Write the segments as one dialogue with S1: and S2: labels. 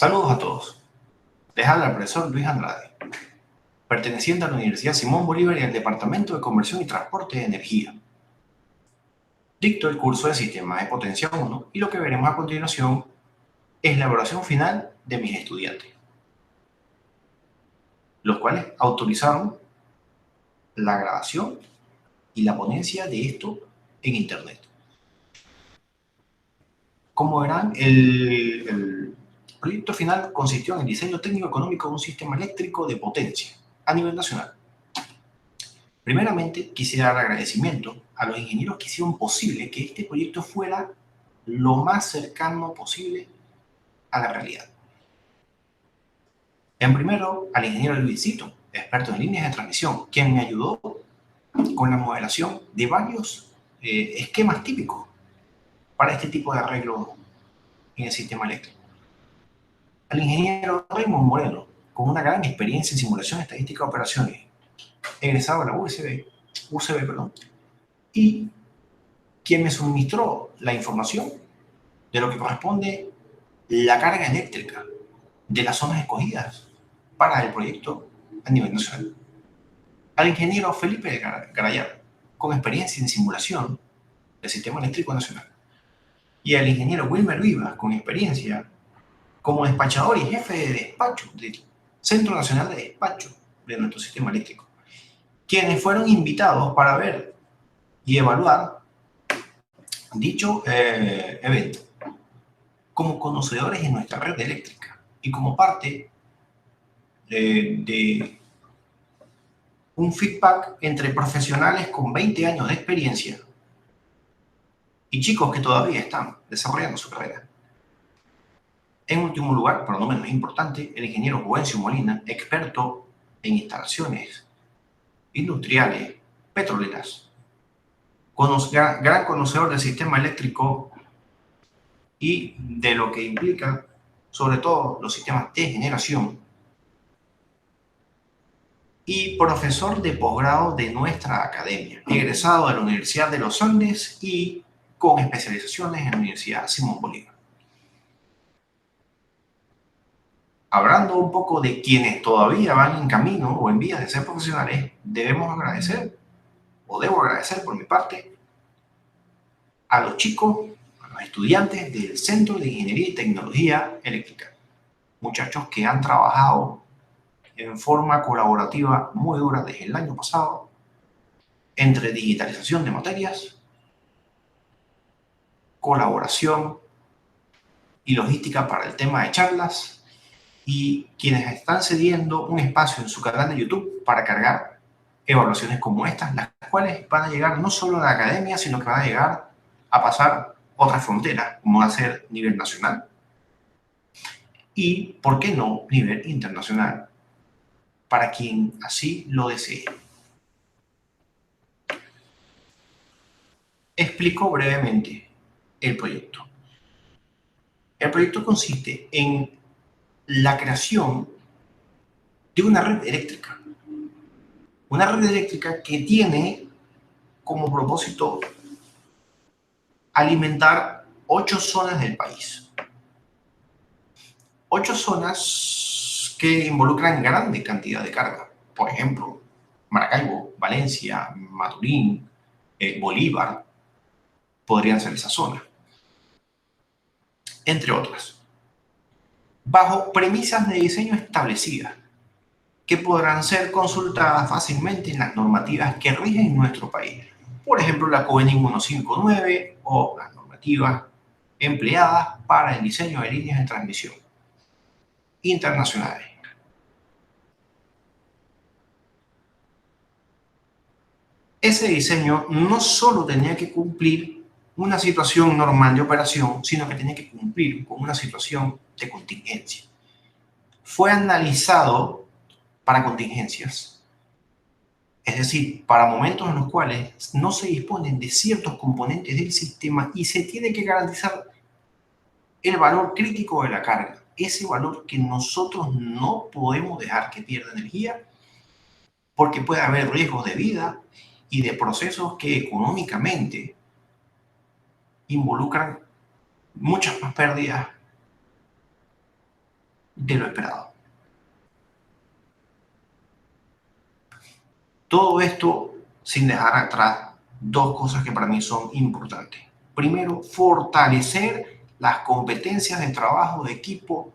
S1: Saludos a todos. Les habla el profesor Luis Andrade, perteneciente a la Universidad Simón Bolívar y al Departamento de Conversión y Transporte de Energía. Dicto el curso de Sistemas de Potencia 1 y lo que veremos a continuación es la evaluación final de mis estudiantes, los cuales autorizaron la grabación y la ponencia de esto en Internet. Como verán, el proyecto final consistió en el diseño técnico-económico de un sistema eléctrico de potencia a nivel nacional. Primeramente, quisiera dar agradecimiento a los ingenieros que hicieron posible que este proyecto fuera lo más cercano posible a la realidad. En primero, al ingeniero Luisito, experto en líneas de transmisión, quien me ayudó con la modelación de varios esquemas típicos para este tipo de arreglo en el sistema eléctrico. Al ingeniero Raymond Moreno, con una gran experiencia en simulación estadística de operaciones, egresado de la UCB, y quien me suministró la información de lo que corresponde la carga eléctrica de las zonas escogidas para el proyecto a nivel nacional. Al ingeniero Felipe Garayar, con experiencia en simulación del sistema eléctrico nacional. Y al ingeniero Wilmer Vivas, con experiencia como despachador y jefe de despacho del Centro Nacional de Despacho de nuestro sistema eléctrico, quienes fueron invitados para ver y evaluar dicho evento como conocedores en nuestra red eléctrica y como parte de un feedback entre profesionales con 20 años de experiencia y chicos que todavía están desarrollando su carrera. En último lugar, pero no menos importante, el ingeniero Juvencio Molina, experto en instalaciones industriales petroleras, gran conocedor del sistema eléctrico y de lo que implica, sobre todo, los sistemas de generación, y profesor de posgrado de nuestra academia, egresado de la Universidad de los Andes y con especializaciones en la Universidad Simón Bolívar. Hablando un poco de quienes todavía van en camino o en vías de ser profesionales, debo agradecer por mi parte, a los chicos, a los estudiantes del Centro de Ingeniería y Tecnología Eléctrica, muchachos que han trabajado en forma colaborativa muy dura desde el año pasado, entre digitalización de materias, colaboración y logística para el tema de charlas, y quienes están cediendo un espacio en su canal de YouTube para cargar evaluaciones como estas, las cuales van a llegar no solo a la academia, sino que van a llegar a pasar otras fronteras, como va a ser nivel nacional y, ¿por qué no, nivel internacional, para quien así lo desee. Explico brevemente el proyecto. El proyecto consiste en la creación de una red eléctrica. Una red eléctrica que tiene como propósito alimentar 8 zonas del país. 8 zonas que involucran grande cantidad de carga. Por ejemplo, Maracaibo, Valencia, Maturín, Bolívar, podrían ser esas zonas, entre otras, bajo premisas de diseño establecidas que podrán ser consultadas fácilmente en las normativas que rigen nuestro país. Por ejemplo, la COENIC 159 o las normativas empleadas para el diseño de líneas de transmisión internacionales. Ese diseño no solo tenía que cumplir una situación normal de operación, sino que tenía que cumplir con una situación de contingencia. Fue analizado para contingencias, es decir, para momentos en los cuales no se disponen de ciertos componentes del sistema y se tiene que garantizar el valor crítico de la carga, ese valor que nosotros no podemos dejar que pierda energía porque puede haber riesgos de vida y de procesos que económicamente involucran muchas más pérdidas de lo esperado. Todo esto sin dejar atrás dos cosas que para mí son importantes. Primero, fortalecer las competencias de trabajo de equipo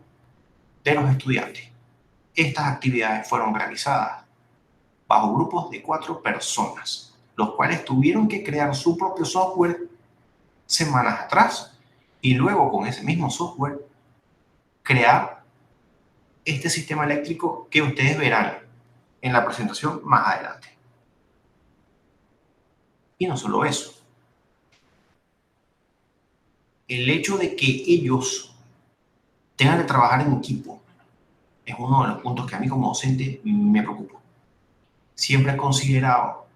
S1: de los estudiantes. Estas actividades fueron realizadas bajo grupos de 4 personas, los cuales tuvieron que crear su propio software semanas atrás y luego con ese mismo software crear este sistema eléctrico que ustedes verán en la presentación más adelante. Y no solo eso, el hecho de que ellos tengan que trabajar en equipo es uno de los puntos que a mí como docente me preocupa. Siempre he considerado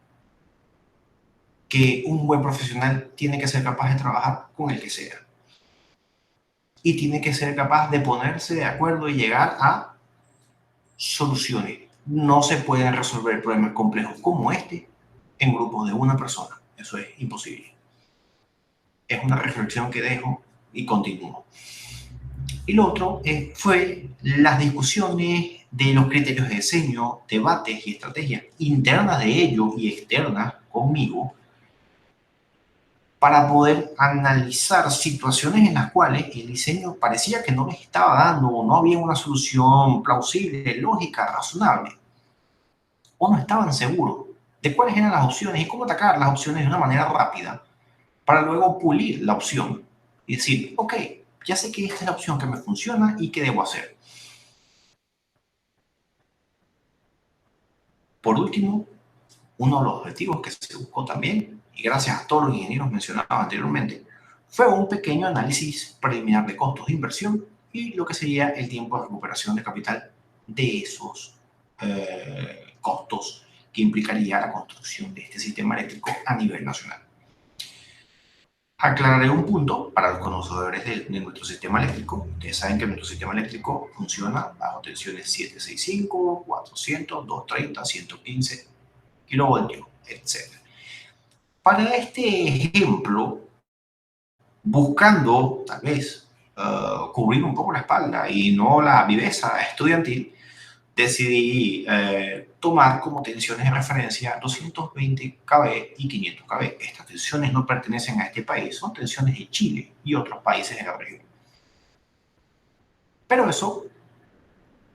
S1: que un buen profesional tiene que ser capaz de trabajar con el que sea. Y tiene que ser capaz de ponerse de acuerdo y llegar a soluciones. No se pueden resolver problemas complejos como este en grupos de una persona. Eso es imposible. Es una reflexión que dejo y continúo. Y lo otro fue las discusiones de los criterios de diseño, debates y estrategias internas de ellos y externas conmigo para poder analizar situaciones en las cuales el diseño parecía que no les estaba dando o no había una solución plausible, lógica, razonable, o no estaban seguros de cuáles eran las opciones y cómo atacar las opciones de una manera rápida para luego pulir la opción y decir, ok, ya sé que esta es la opción que me funciona y qué debo hacer. Por último, uno de los objetivos que se buscó también, y gracias a todos los ingenieros mencionados anteriormente, fue un pequeño análisis preliminar de costos de inversión y lo que sería el tiempo de recuperación de capital de esos costos que implicaría la construcción de este sistema eléctrico a nivel nacional. Aclararé un punto para los conocedores de nuestro sistema eléctrico. Ustedes saben que nuestro sistema eléctrico funciona bajo tensiones 765, 400, 230, 115 kilovoltios, etc. Para este ejemplo, buscando tal vez cubrir un poco la espalda y no la viveza estudiantil, decidí tomar como tensiones de referencia 220 kV y 500 kV. Estas tensiones no pertenecen a este país, son tensiones de Chile y otros países de la región. Pero eso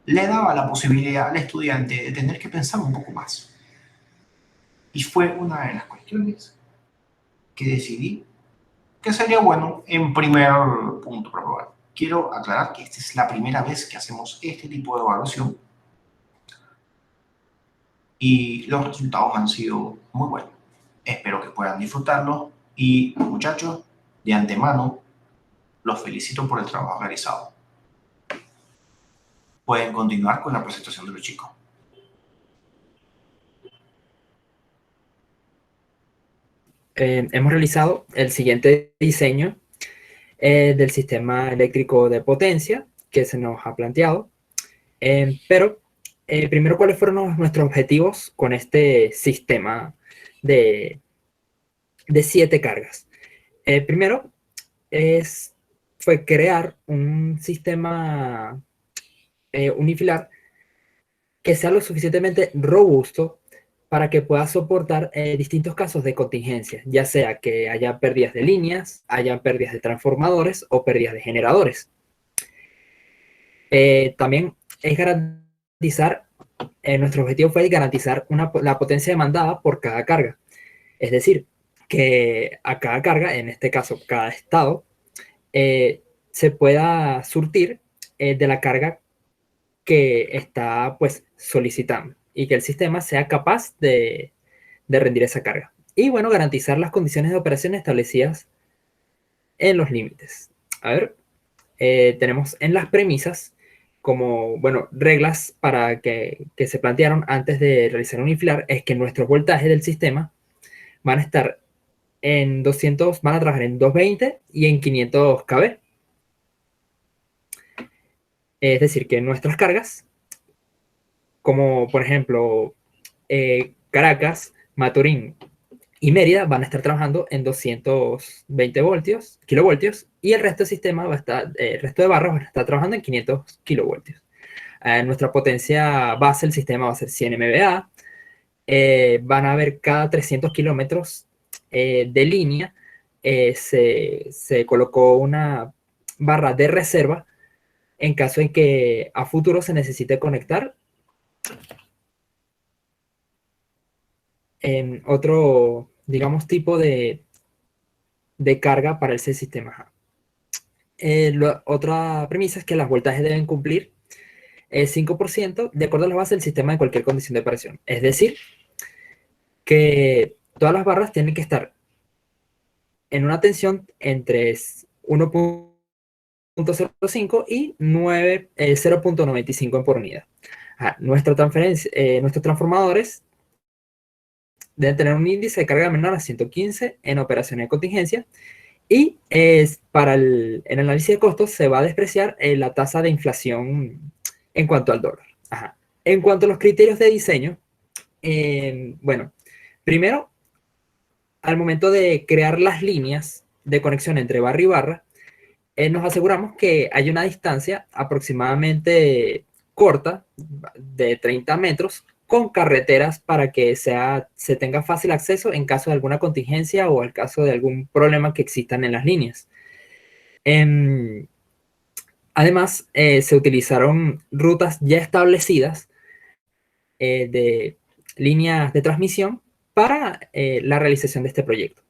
S1: le daba la posibilidad al estudiante de tener que pensar un poco más. Y fue una de las cuestiones que decidí que sería bueno en primer punto probar. Quiero aclarar que esta es la primera vez que hacemos este tipo de evaluación y los resultados han sido muy buenos. Espero que puedan disfrutarlo y, muchachos, de antemano los felicito por el trabajo realizado. Pueden continuar con la presentación de los chicos.
S2: Hemos realizado el siguiente diseño del sistema eléctrico de potencia que se nos ha planteado. Pero primero, ¿cuáles fueron nuestros objetivos con este sistema de 7 cargas? Primero, fue crear un sistema unifilar que sea lo suficientemente robusto para que pueda soportar distintos casos de contingencia, ya sea que haya pérdidas de líneas, haya pérdidas de transformadores o pérdidas de generadores. También es garantizar, nuestro objetivo fue garantizar la potencia demandada por cada carga. Es decir, que a cada carga, en este caso cada estado, se pueda surtir de la carga que está pues solicitando y que el sistema sea capaz de rendir esa carga. Y bueno, garantizar las condiciones de operación establecidas en los límites. A ver, tenemos en las premisas como, bueno, reglas para que se plantearon antes de realizar un inflar, es que nuestros voltajes del sistema van a estar en 200, van a trabajar en 220 y en 500 kV. Es decir, que nuestras cargas, como por ejemplo Caracas, Maturín y Mérida, van a estar trabajando en 220 kilovoltios, y el resto del sistema va a estar, el resto de barras van a estar trabajando en 500 kilovoltios. Nuestra potencia base del sistema va a ser 100 MVA. Van a haber cada 300 kilómetros de línea, se colocó una barra de reserva en caso en que a futuro se necesite conectar en otro, digamos, tipo de carga para ese sistema. Otra premisa es que las voltajes deben cumplir el 5% de acuerdo a la base del sistema de cualquier condición de operación. Es decir, que todas las barras tienen que estar en una tensión entre 1.05 y 0.95 por unidad. Nuestros transformadores deben tener un índice de carga menor a 115 en operaciones de contingencia, y para el análisis de costos se va a despreciar la tasa de inflación en cuanto al dólar. En cuanto a los criterios de diseño, bueno, primero, al momento de crear las líneas de conexión entre barra y barra, nos aseguramos que hay una distancia aproximadamente corta, de 30 metros, con carreteras para que se tenga fácil acceso en caso de alguna contingencia o en caso de algún problema que existan en las líneas. Además, se utilizaron rutas ya establecidas de líneas de transmisión para la realización de este proyecto.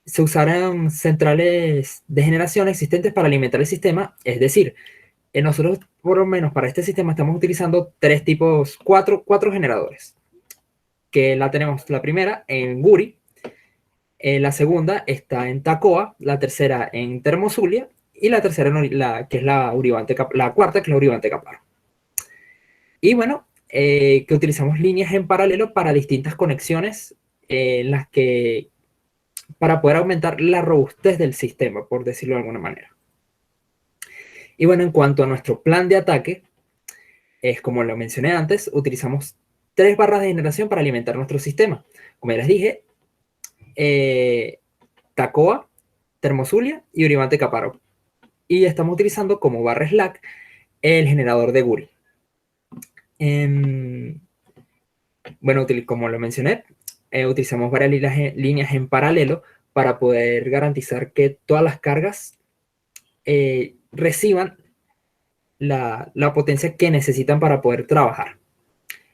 S2: Se usaron centrales de generación existentes para alimentar el sistema, es decir, nosotros por lo menos para este sistema estamos utilizando cuatro generadores, que tenemos la primera en Guri, la segunda está en Tacoa, la tercera en Termozulia, y la tercera que es la cuarta, que es la Uribante Caparo. Y bueno, que utilizamos líneas en paralelo para distintas conexiones en las que para poder aumentar la robustez del sistema, por decirlo de alguna manera. Y bueno, en cuanto a nuestro plan de ataque, es como lo mencioné antes, utilizamos 3 barras de generación para alimentar nuestro sistema. Como ya les dije, Tacoa, Termozulia y Uribante Caparo. Y estamos utilizando como barra slack el generador de Guri. Bueno, como lo mencioné, utilizamos varias líneas en paralelo para poder garantizar que todas las cargas reciban la potencia que necesitan para poder trabajar.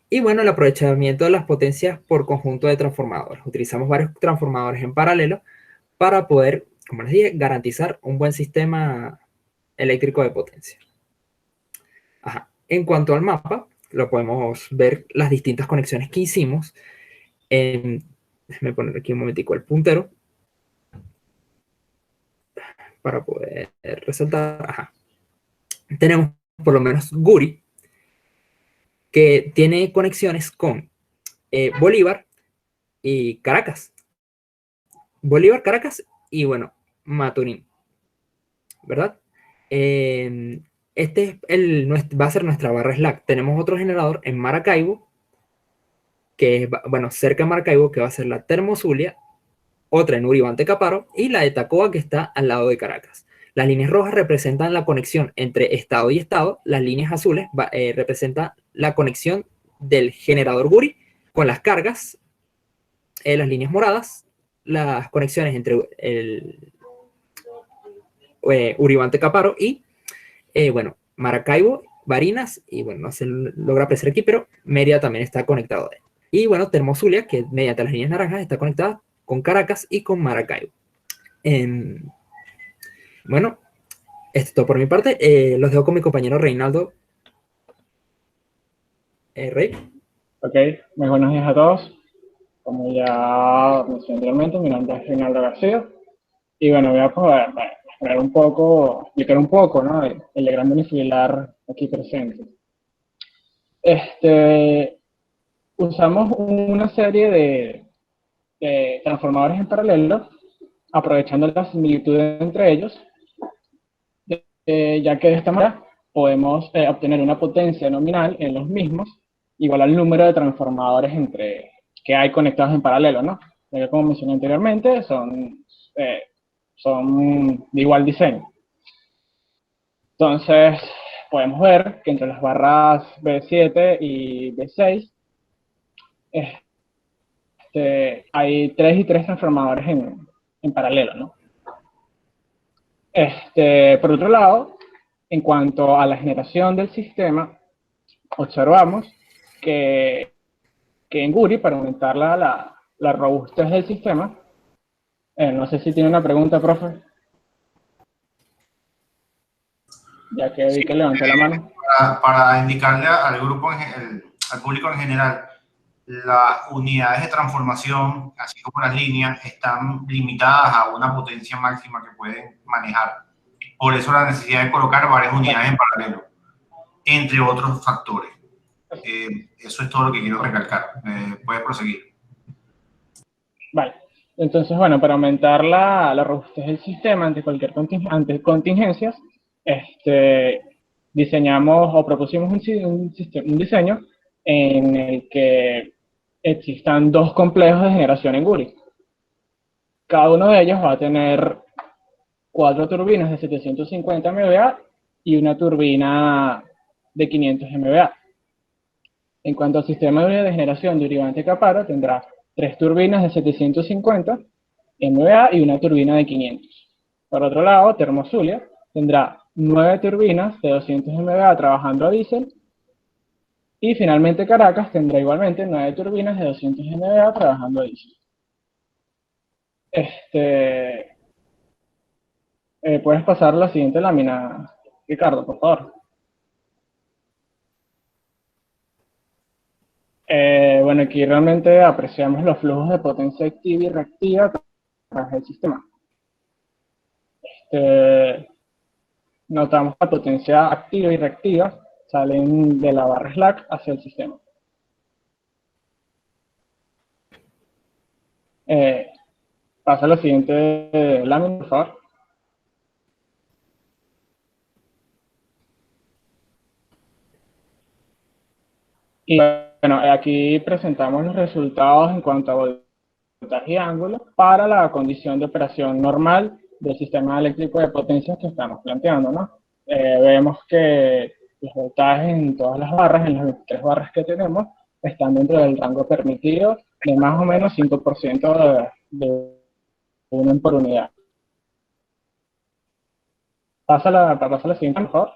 S2: Y bueno, el aprovechamiento de las potencias por conjunto de transformadores. Utilizamos varios transformadores en paralelo para poder, como les dije, garantizar un buen sistema eléctrico de potencia. En cuanto al mapa, lo podemos ver las distintas conexiones que hicimos. Déjenme poner aquí un momentico el puntero para poder resaltar. Tenemos por lo menos Guri, que tiene conexiones con Bolívar y Caracas. Bolívar, Caracas y, bueno, Maturín, ¿verdad? Este va a ser nuestra barra slack. Tenemos otro generador en Maracaibo, que es, bueno, cerca de Maracaibo, que va a ser la Termozulia, otra en Uribante Caparo y la de Tacoa, que está al lado de Caracas. Las líneas rojas representan la conexión entre estado y estado, las líneas azules representan la conexión del generador Guri con las cargas, las líneas moradas, las conexiones entre el Uribante Caparo y, bueno, Maracaibo, Barinas, y bueno, no se logra apreciar aquí, pero Mérida también está conectado. Y bueno, Termozulia, que mediante las líneas naranjas está conectada con Caracas y con Maracaibo. Bueno, esto es todo por mi parte. Los dejo con mi compañero Reinaldo. Rey.
S3: Ok, muy buenos días a todos. Como ya mencioné anteriormente, mi nombre es Reinaldo García. Y bueno, voy a explicar un poco, ¿no? El diagrama unifilar aquí presente. Usamos una serie de transformadores en paralelo, aprovechando la similitud entre ellos, ya que de esta manera podemos obtener una potencia nominal en los mismos igual al número de transformadores que hay conectados en paralelo, ¿no? Ya que, como mencioné anteriormente, son de igual diseño. Entonces, podemos ver que entre las barras B7 y B6 hay 3 y 3 transformadores en paralelo, ¿no? Por otro lado, en cuanto a la generación del sistema, observamos que en Guri, para aumentar la robustez del sistema, no sé si tiene una pregunta, profe, ya que vi
S1: Sí,
S3: que levanté la mano.
S1: para indicarle al grupo, al público en general, las unidades de transformación, así como las líneas, están limitadas a una potencia máxima que pueden manejar. Por eso la necesidad de colocar varias unidades en paralelo, entre otros factores. Eso es todo lo que quiero recalcar. Puedes proseguir.
S3: Vale. Entonces, bueno, para aumentar la robustez del sistema ante ante contingencias, diseñamos o propusimos un diseño en el que existan 2 complejos de generación en Guri. Cada uno de ellos va a tener 4 turbinas de 750 MVA y una turbina de 500 MVA. En cuanto al sistema de generación de Uribante Caparo, tendrá 3 turbinas de 750 MVA y una turbina de 500. Por otro lado, Termozulia tendrá 9 turbinas de 200 MVA trabajando a diésel. Y finalmente Caracas tendrá igualmente 9 turbinas de 200 MVA trabajando a diésel. Puedes pasar la siguiente lámina, Ricardo, por favor. Bueno, aquí realmente apreciamos los flujos de potencia activa y reactiva a través del sistema. Notamos que la potencia activa y reactiva salen de la barra slack hacia el sistema. Pasa a la siguiente lámina, por favor. Y bueno, aquí presentamos los resultados en cuanto a voltaje y ángulo para la condición de operación normal del sistema eléctrico de potencias que estamos planteando, ¿no? Vemos que los voltajes en todas las barras, en las 3 barras que tenemos, están dentro del rango permitido de más o menos 5% de 1 por unidad. Pasa la siguiente, por favor.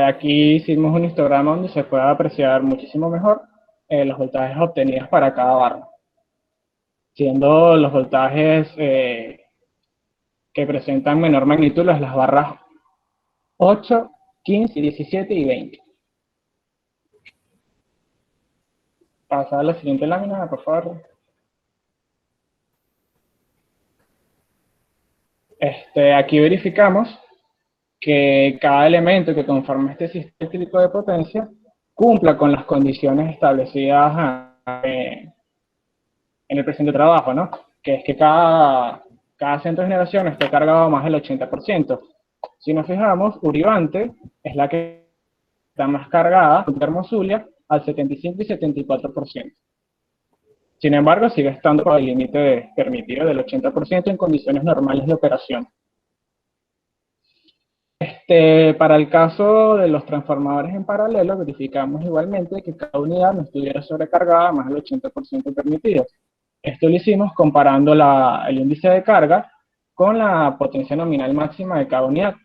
S3: Aquí hicimos un histograma donde se puede apreciar muchísimo mejor los voltajes obtenidos para cada barra, siendo los voltajes que presentan menor magnitud las barras 8, 15, 17 y 20. Pasa a la siguiente lámina, por favor. Aquí verificamos que cada elemento que conforma este sistema eléctrico de potencia cumpla con las condiciones establecidas en el presente trabajo, ¿no? Que es que cada centro de generación esté cargado a más del 80%. Si nos fijamos, Uribante es la que está más cargada, con Termozulia al 75 y 74%. Sin embargo, sigue estando por el límite permitido del 80% en condiciones normales de operación. Para el caso de los transformadores en paralelo, verificamos igualmente que cada unidad no estuviera sobrecargada más del 80% permitido. Esto lo hicimos comparando el índice de carga con la potencia nominal máxima de cada unidad.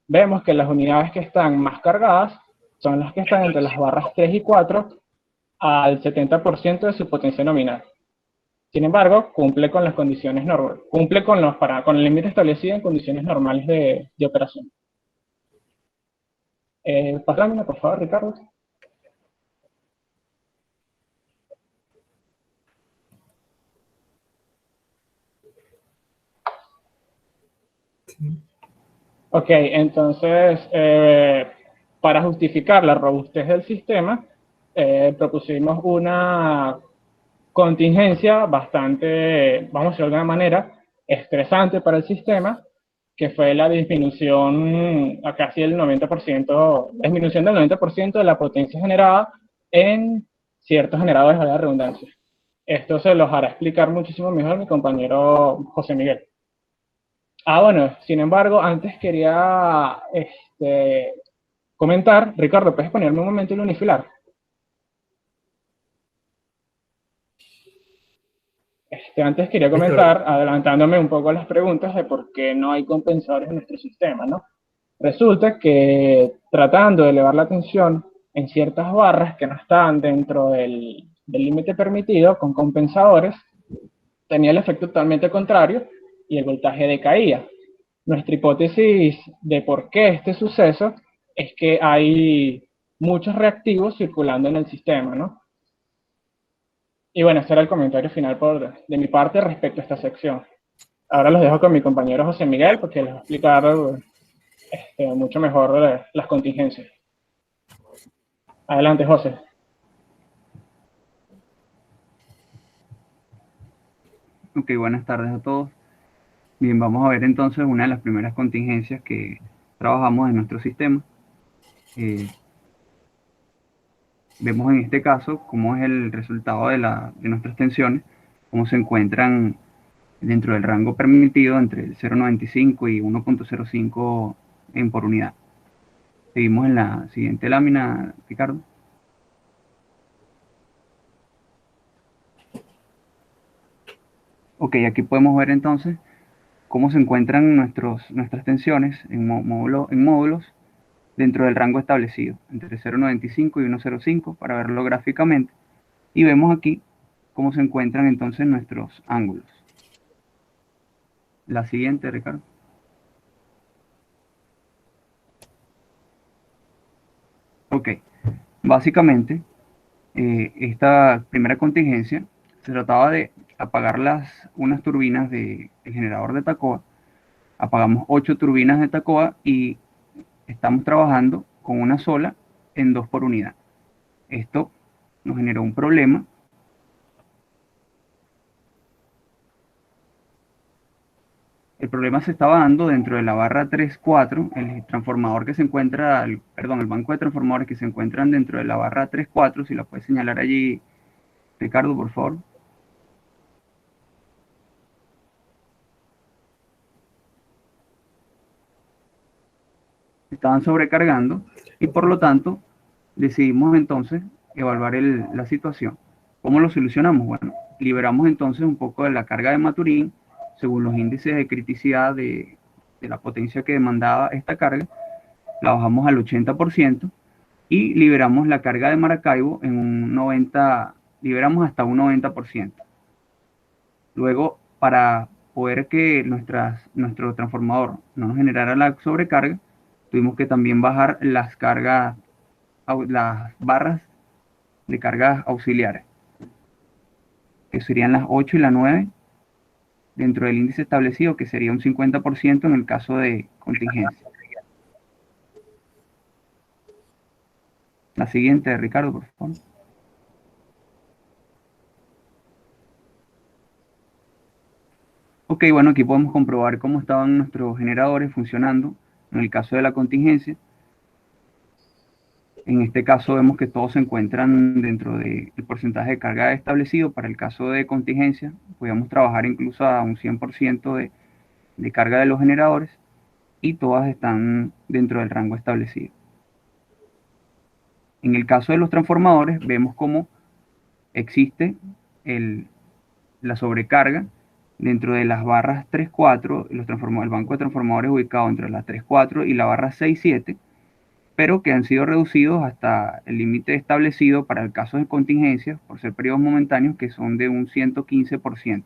S3: Vemos que las unidades que están más cargadas son las que están entre las barras 3 y 4 al 70% de su potencia nominal. Sin embargo, cumple con las condiciones normales, cumple con el límite establecido en condiciones normales de operación. Pasámela, por favor, Ricardo. Ok, entonces, para justificar la robustez del sistema, propusimos una contingencia bastante, vamos a decirlo de alguna manera, estresante para el sistema, que fue la disminución a casi el 90%, disminución del 90% de la potencia generada en ciertos generadores de redundancia. Esto se los hará explicar muchísimo mejor mi compañero José Miguel. Bueno, sin embargo, antes quería comentar, Ricardo, ¿puedes ponerme un momento el unifilar? Antes quería
S2: Listo.
S3: comentar, adelantándome un poco a las preguntas de por qué no hay compensadores en nuestro sistema, ¿no? Resulta que tratando de elevar la tensión en ciertas barras que no estaban dentro del límite permitido con compensadores, tenía el efecto totalmente contrario y el voltaje decaía. Nuestra hipótesis de por qué este suceso es que hay muchos reactivos circulando en el sistema, ¿no? Y bueno, ese era el comentario final de mi parte respecto a esta sección. Ahora los dejo con mi compañero José Miguel porque les va a explicar mucho mejor las contingencias. Adelante, José.
S4: Ok, buenas tardes a todos. Bien, vamos a ver entonces una de las primeras contingencias que trabajamos en nuestro sistema. Vemos en este caso cómo es el resultado de nuestras tensiones, cómo se encuentran dentro del rango permitido entre el 0,95 y 1,05 en por unidad. Seguimos en la siguiente lámina, Ricardo. Ok, aquí podemos ver entonces cómo se encuentran nuestras tensiones en módulos dentro del rango establecido, entre 0,95 y 1,05, para verlo gráficamente. Y vemos aquí cómo se encuentran entonces nuestros ángulos. La siguiente, Ricardo. Ok, básicamente, esta primera contingencia se trataba de apagar unas turbinas del generador de Tacoa. Apagamos 8 turbinas de Tacoa y estamos trabajando con una sola en 2 por unidad. Esto nos generó un problema. El problema se estaba dando dentro de la barra 3.4, el transformador que se encuentra, perdón, el banco de transformadores que se encuentran dentro de la barra 3.4, si la puedes señalar allí, Ricardo, por favor. Estaban sobrecargando y por lo tanto decidimos entonces evaluar la situación. ¿Cómo lo solucionamos? Bueno, liberamos entonces un poco de la carga de Maturín según los índices de criticidad de la potencia que demandaba esta carga, la bajamos al 80% y liberamos la carga de Maracaibo en un 90%, liberamos hasta un 90%. Luego, para poder que nuestro transformador no nos generara la sobrecarga, tuvimos que también bajar las barras de cargas auxiliares, que serían las 8 y la 9 dentro del índice establecido, que sería un 50% en el caso de contingencia. La siguiente, Ricardo, por favor. Ok, bueno, aquí podemos comprobar cómo estaban nuestros generadores funcionando en el caso de la contingencia. En este caso vemos que todos se encuentran dentro del porcentaje de carga establecido. Para el caso de contingencia, podíamos trabajar incluso a un 100% de carga de los generadores y todas están dentro del rango establecido. En el caso de los transformadores, vemos cómo existe la sobrecarga dentro de las barras 3.4, el banco de transformadores ubicado entre las 3.4 y la barra 6.7, pero que han sido reducidos hasta el límite establecido para el caso de contingencias, por ser periodos momentáneos, que son de un 115%.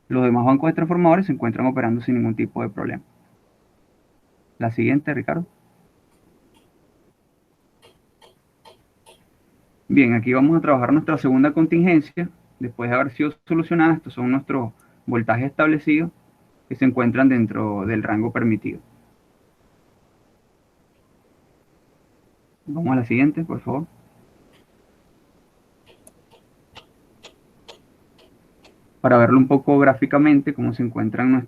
S4: Los demás bancos de transformadores se encuentran operando sin ningún tipo de problema. La siguiente, Ricardo. Bien, aquí vamos a trabajar nuestra segunda contingencia. Después de haber sido solucionada, estos son nuestros voltajes establecidos que se encuentran dentro del rango permitido. Vamos a la siguiente, por favor. Para verlo un poco gráficamente, cómo se encuentran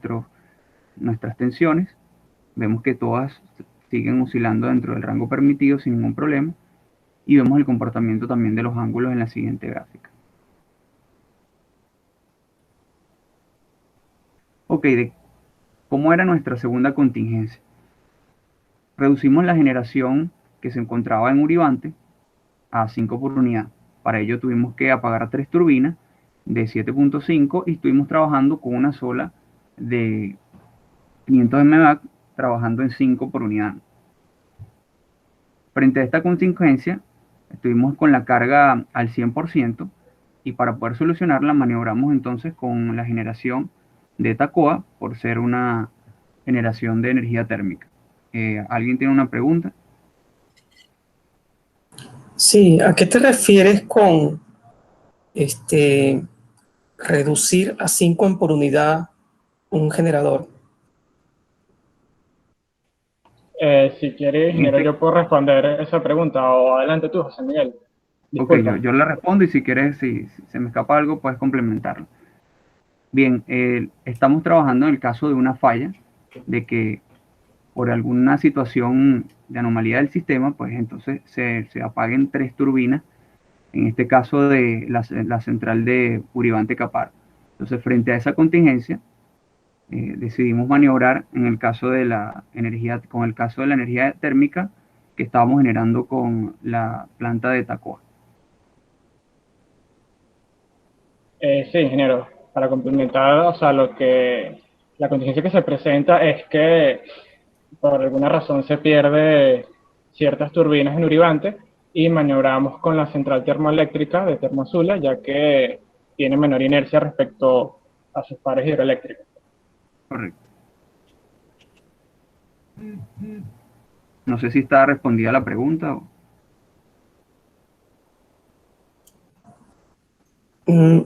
S4: nuestras tensiones. Vemos que todas siguen oscilando dentro del rango permitido sin ningún problema. Y vemos el comportamiento también de los ángulos en la siguiente gráfica. Ok, ¿cómo era nuestra segunda contingencia? Reducimos la generación que se encontraba en Uribante a 5 por unidad. Para ello tuvimos que apagar 3 turbinas de 7.5 y estuvimos trabajando con una sola de 500 MW, trabajando en 5 por unidad. Frente a esta contingencia, estuvimos con la carga al 100% y para poder solucionarla maniobramos entonces con la generación de Tacoa por ser una generación de energía térmica. ¿Alguien tiene una pregunta?
S5: Sí, ¿a qué te refieres con este, reducir a 5 en por unidad un generador?
S3: Si quieres,
S4: En
S3: ingeniero,
S4: este,
S3: yo puedo responder esa pregunta, o adelante tú, José Miguel.
S4: ok,
S3: Disculpa.
S4: yo le respondo y si quieres, si se me escapa algo, puedes complementarlo. Bien, estamos trabajando en el caso de una falla, de que por alguna situación de anomalía del sistema, pues entonces se apaguen 3 turbinas, en este caso de la central de Uribante Capar. Entonces, frente a esa contingencia, decidimos maniobrar en el caso de la energía, con el caso de la energía térmica que estábamos generando con la planta de Tacoa.
S3: Sí, ingeniero, para complementar, o sea, la contingencia que se presenta es que por alguna razón se pierde ciertas turbinas en Uribante y maniobramos con la central termoeléctrica de Termoazula, ya que tiene menor inercia respecto a sus pares hidroeléctricos.
S4: Correcto. No sé si está respondida la pregunta.
S5: Mm,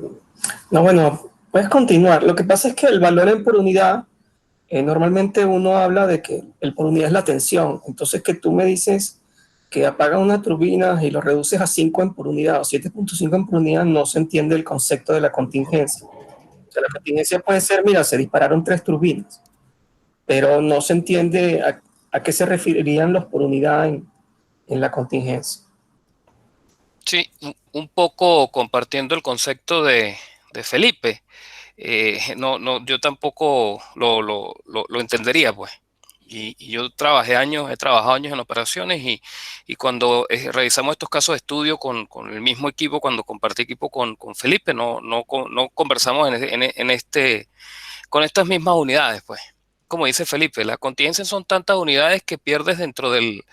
S5: No, bueno, puedes continuar. Lo que pasa es que el valor en por unidad, normalmente uno habla de que el por unidad es la tensión. Entonces, que tú me dices que apagas una turbina y lo reduces a 5 en por unidad o 7.5 en por unidad, no se entiende el concepto de la contingencia. O sea, la contingencia puede ser, mira, se dispararon 3 turbinas, pero no se entiende a qué se referirían los por unidad en la contingencia.
S6: Sí, un poco compartiendo el concepto de Felipe. No, yo tampoco lo entendería, pues. Y yo he trabajado años en operaciones y cuando realizamos estos casos de estudio con el mismo equipo, cuando compartí equipo con Felipe, no conversamos con estas mismas unidades, pues. Como dice Felipe, las contingencias son tantas unidades que pierdes dentro del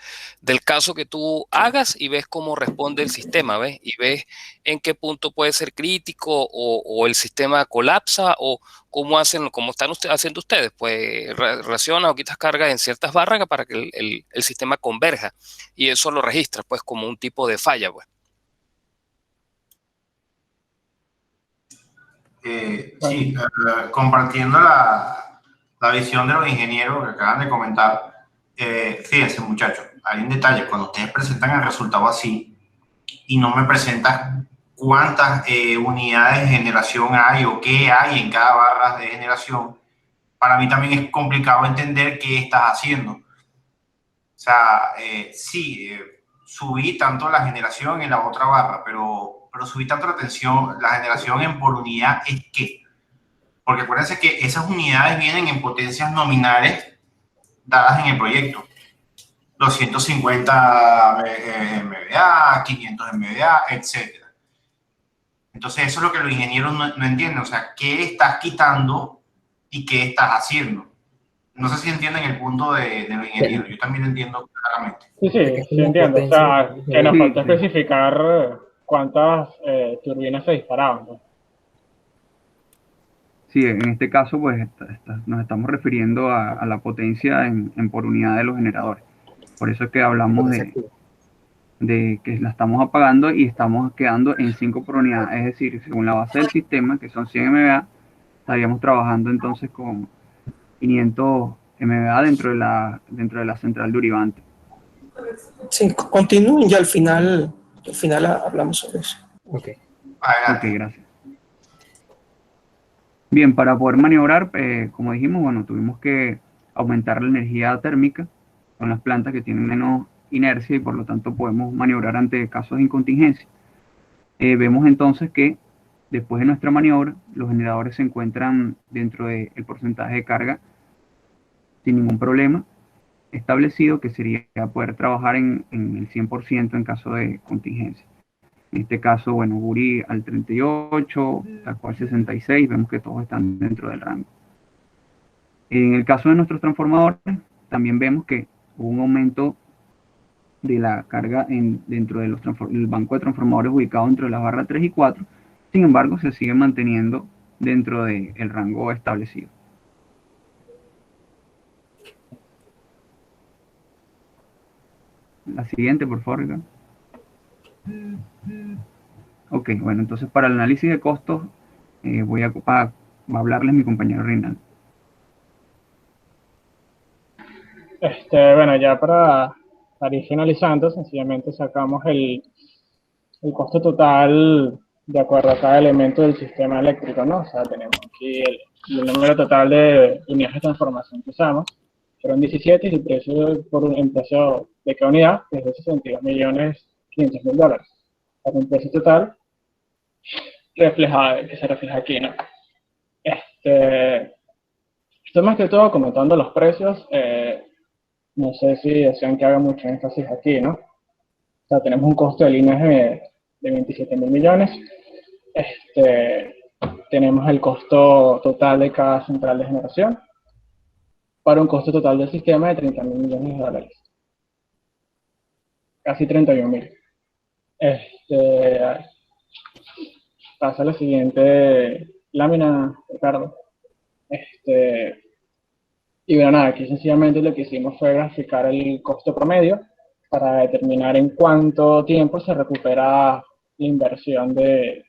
S6: caso que tú hagas y ves cómo responde el sistema, ¿ves? Y ves en qué punto puede ser crítico o el sistema colapsa o cómo están haciendo ustedes, pues racionas o quitas carga en ciertas barras para que el sistema converja y eso lo registras pues como un tipo de falla, pues.
S1: Sí, compartiendo la visión de los ingenieros que acaban de comentar, fíjense muchachos, hay un detalle, cuando ustedes presentan el resultado así y no me presentas cuántas unidades de generación hay o qué hay en cada barra de generación, para mí también es complicado entender qué estás haciendo. O sea, sí, subí tanto la generación en la otra barra, pero subí tanto la generación en por unidad es que, porque acuérdense que esas unidades vienen en potencias nominales dadas en el proyecto. 250 MVA, 500 MVA, etc. Entonces eso es lo que los ingenieros no entienden, o sea, ¿qué estás quitando y qué estás haciendo? No sé si entienden el punto de los ingenieros, yo también lo entiendo claramente.
S3: Sí,
S2: De que
S3: sí,
S2: esta es
S3: sí
S2: la
S3: entiendo. O
S2: potencia
S3: sea, que nos
S4: Sí,
S3: falta
S4: sí.
S3: especificar cuántas turbinas se disparaban, ¿no?
S4: Sí, en este caso, pues nos estamos refiriendo a la potencia en por unidad de los generadores. Por eso es que hablamos
S2: potencia activa.
S4: de que la estamos apagando y estamos quedando en 5 por unidad. Es decir, según la base del sistema, que son 100 MVA, estaríamos trabajando entonces con 500 MVA dentro de la central de Uribante.
S5: Sí, continúen y al final hablamos sobre eso.
S2: Ok.
S4: Ok,
S1: Adelante.
S4: gracias. Bien, para poder maniobrar, como dijimos, bueno, tuvimos que aumentar la energía térmica con las plantas que tienen menos inercia y por lo tanto podemos maniobrar ante casos de incontingencia. Vemos entonces que Después de nuestra maniobra, los generadores se encuentran dentro del porcentaje de carga sin ningún problema establecido, que sería poder trabajar en el 100% en caso de contingencia. En este caso, bueno, Guri al 38, Tacual 66, vemos que todos están dentro del rango. En el caso de nuestros transformadores, también vemos que hubo un aumento de la carga dentro del banco de transformadores ubicado dentro de las barras 3 y 4, sin embargo, se sigue manteniendo dentro del rango establecido. La siguiente, por favor, Ricardo. Ok, bueno, entonces para el análisis de costos voy a hablarles mi compañero Reinaldo.
S3: Bueno, ya para ir finalizando, sencillamente sacamos el costo total de acuerdo a cada elemento del sistema eléctrico, ¿no? O sea, tenemos aquí el número total de unidades de transformación que usamos, fueron 17, y el precio en precio de cada unidad es de $62.500.000. Para un precio total que se refleja aquí, ¿no? Esto más que todo comentando los precios, no sé si desean que haga mucho énfasis aquí, ¿no? O sea, tenemos un costo de líneas de 27.000 millones. Tenemos el costo total de cada central de generación para un costo total del sistema de $30.000 millones. Casi 31.000. Pasa a la siguiente lámina, Ricardo. Y bueno, nada, aquí sencillamente lo que hicimos fue graficar el costo promedio para determinar en cuánto tiempo se recupera la inversión de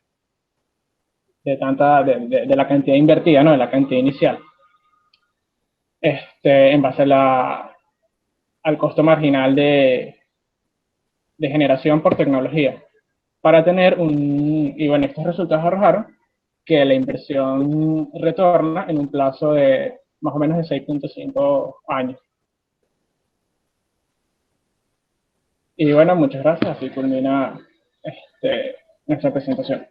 S3: la cantidad invertida, ¿no? De la cantidad inicial. En base al costo marginal de generación por tecnología. Para tener y bueno, estos resultados arrojaron que la inversión retorna en un plazo de más o menos de 6.5 años. Y bueno, muchas gracias. Así culmina nuestra presentación.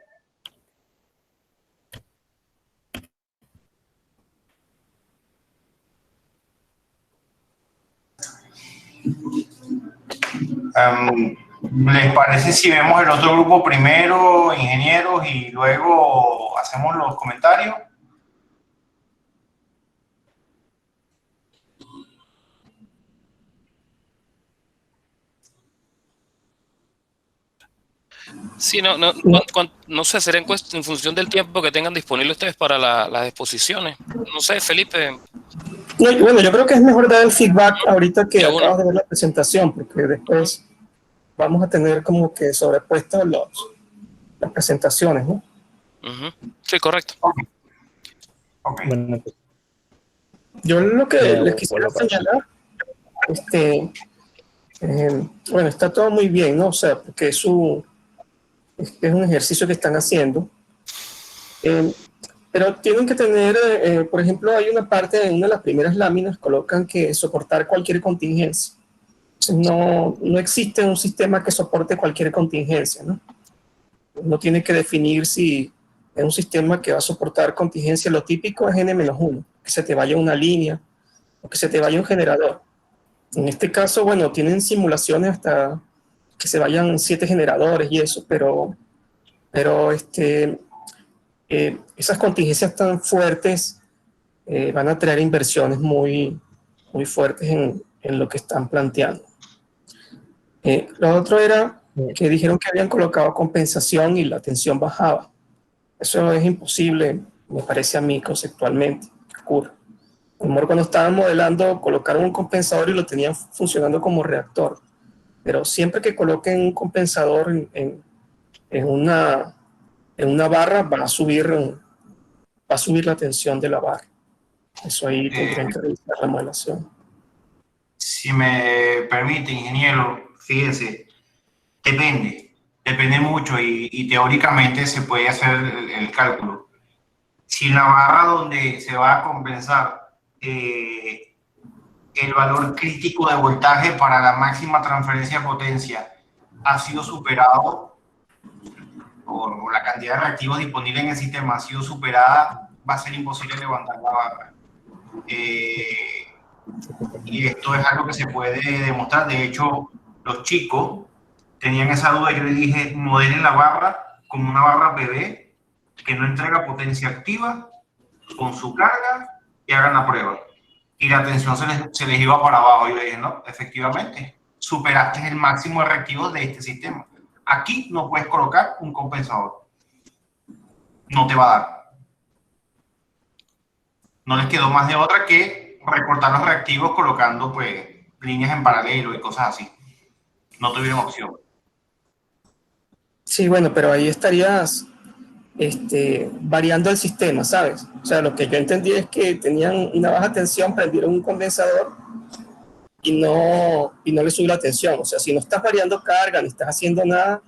S1: ¿Les parece si vemos el otro grupo primero, ingenieros, y luego hacemos los comentarios?
S6: Sí, no sé, será en función del tiempo que tengan disponible ustedes para las exposiciones. No sé, Felipe.
S5: No, bueno, yo creo que es mejor dar el feedback ahorita que acabas de ver la presentación, porque después vamos a tener como que sobrepuestas las presentaciones, ¿no?
S6: Sí, correcto.
S1: Okay.
S2: Bueno,
S5: yo lo que les quisiera señalar, bueno, está todo muy bien, ¿no? O sea, porque es un ejercicio que están haciendo. Pero tienen que tener, por ejemplo, hay una parte en una de las primeras láminas, colocan que soportar cualquier contingencia. No existe un sistema que soporte cualquier contingencia, ¿no? Uno tiene que definir si es un sistema que va a soportar contingencia. Lo típico es N-1, que se te vaya una línea o que se te vaya un generador. En este caso, bueno, tienen simulaciones hasta que se vayan 7 generadores y eso, pero esas contingencias tan fuertes van a traer inversiones muy, muy fuertes en lo que están planteando. Lo otro era que dijeron que habían colocado compensación y la tensión bajaba. Eso es imposible, me parece a mí conceptualmente, que ocurra. A lo mejor cuando estaban modelando colocaron un compensador y lo tenían funcionando como reactor, pero siempre que coloquen un compensador en una barra va a subir la tensión de la barra. Eso ahí tendrían que revisar la modelación.
S1: Si me permite, ingeniero, fíjese, depende mucho y teóricamente se puede hacer el cálculo. Si en la barra donde se va a compensar el valor crítico de voltaje para la máxima transferencia de potencia ha sido superado, o la cantidad de reactivos disponibles en el sistema ha sido superada, va a ser imposible levantar la barra. Y esto es algo que se puede demostrar. De hecho, los chicos tenían esa duda. Yo les dije, modelen la barra como una barra bebé que no entrega potencia activa con su carga y hagan la prueba. Y la tensión se les iba para abajo. Yo le dije, no, efectivamente, superaste el máximo de reactivos de este sistema. Aquí no puedes colocar un compensador. No te va a dar. No les quedó más de otra que recortar los reactivos colocando pues líneas en paralelo y cosas así. No tuvieron opción.
S5: Sí, bueno, pero ahí estarías variando el sistema, ¿sabes? O sea, lo que yo entendí es que tenían una baja tensión, prendieron un condensador y no le subió la tensión. O sea, si no estás variando carga ni estás haciendo nada,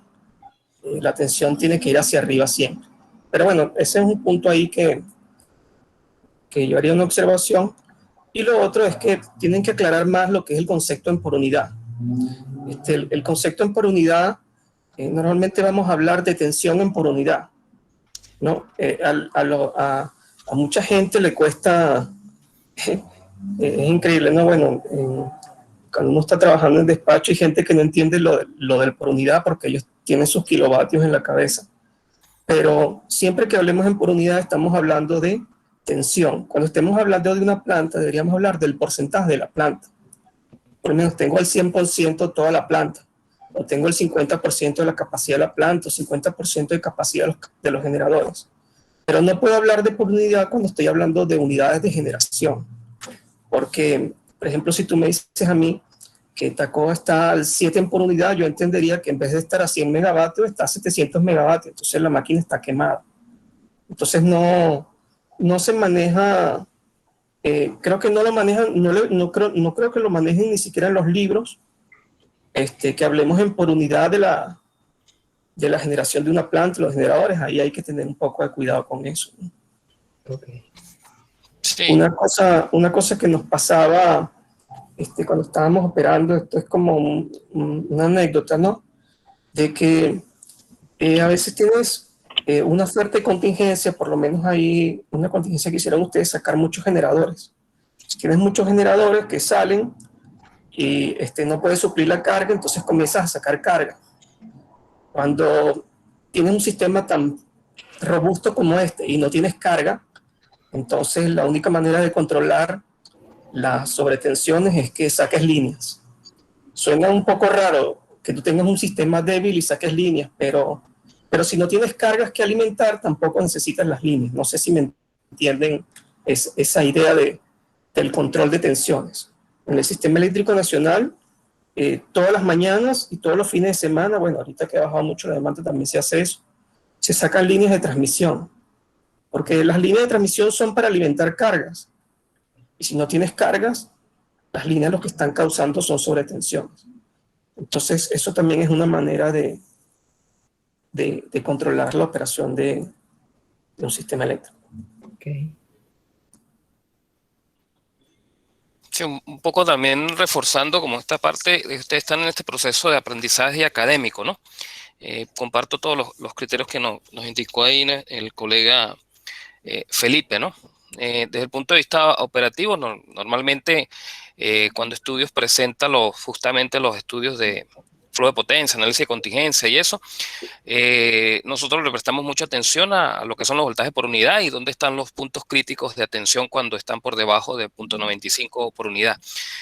S5: la tensión tiene que ir hacia arriba siempre. Pero bueno, ese es un punto ahí que yo haría una observación. Y lo otro es que tienen que aclarar más lo que es el concepto en por unidad. El concepto en por unidad, normalmente vamos a hablar de tensión en por unidad, ¿no? A mucha gente le cuesta, es increíble, ¿no? Bueno, cuando uno está trabajando en despacho hay gente que no entiende lo del por unidad porque ellos tienen sus kilovatios en la cabeza. Pero siempre que hablemos en por unidad estamos hablando de tensión. Cuando estemos hablando de una planta, deberíamos hablar del porcentaje de la planta. Por lo menos tengo el 100% toda la planta, o tengo el 50% de la capacidad de la planta, o 50% de capacidad de los generadores. Pero no puedo hablar de por unidad cuando estoy hablando de unidades de generación. Porque, por ejemplo, si tú me dices a mí que Tacoma está al 7 en por unidad, yo entendería que en vez de estar a 100 megavatios, está a 700 megavatios. Entonces la máquina está quemada. Entonces no se maneja, creo que no lo manejan, no creo que lo manejen ni siquiera en los libros, que hablemos en por unidad de la generación de una planta, los generadores. Ahí hay que tener un poco de cuidado con eso, ¿no?
S2: Okay.
S6: Sí.
S5: Una cosa que nos pasaba cuando estábamos operando, esto es como una anécdota, ¿no? De que a veces tienes una fuerte contingencia, por lo menos hay una contingencia que hicieron ustedes, sacar muchos generadores. Si tienes muchos generadores que salen y no puedes suplir la carga, entonces comienzas a sacar carga. Cuando tienes un sistema tan robusto como este y no tienes carga, entonces la única manera de controlar las sobretensiones es que saques líneas. Suena un poco raro que tú tengas un sistema débil y saques líneas, pero si no tienes cargas que alimentar, tampoco necesitas las líneas. No sé si me entienden esa idea del control de tensiones. En el sistema eléctrico nacional, todas las mañanas y todos los fines de semana, bueno, ahorita que ha bajado mucho la demanda también se hace eso, se sacan líneas de transmisión, porque las líneas de transmisión son para alimentar cargas. Y si no tienes cargas, las líneas lo que están causando son sobretensiones. Entonces, eso también es una manera de controlar la operación de un sistema eléctrico.
S2: Okay.
S6: Sí, un poco también reforzando como esta parte, ustedes están en este proceso de aprendizaje académico, ¿no? Comparto todos los criterios que nos indicó ahí el colega Felipe, ¿no? Desde el punto de vista operativo, normalmente cuando estudios presenta justamente los estudios de flujo de potencia, análisis de contingencia y eso, nosotros le prestamos mucha atención a lo que son los voltajes por unidad y dónde están los puntos críticos de atención cuando están por debajo de 0.95 por unidad.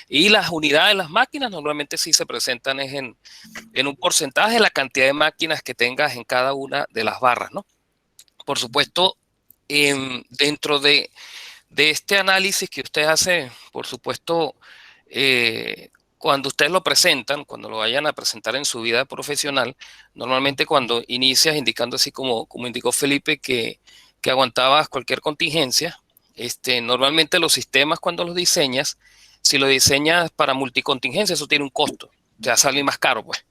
S6: Y las unidades de las máquinas normalmente sí se presentan en un porcentaje de la cantidad de máquinas que tengas en cada una de las barras, ¿no? Por supuesto, dentro de este análisis que usted hace, por supuesto, cuando ustedes lo presentan, cuando lo vayan a presentar en su vida profesional, normalmente cuando inicias indicando así como indicó Felipe que aguantabas cualquier contingencia, normalmente los sistemas cuando los diseñas, si lo diseñas para multicontingencia, eso tiene un costo, te va a salir más caro, pues.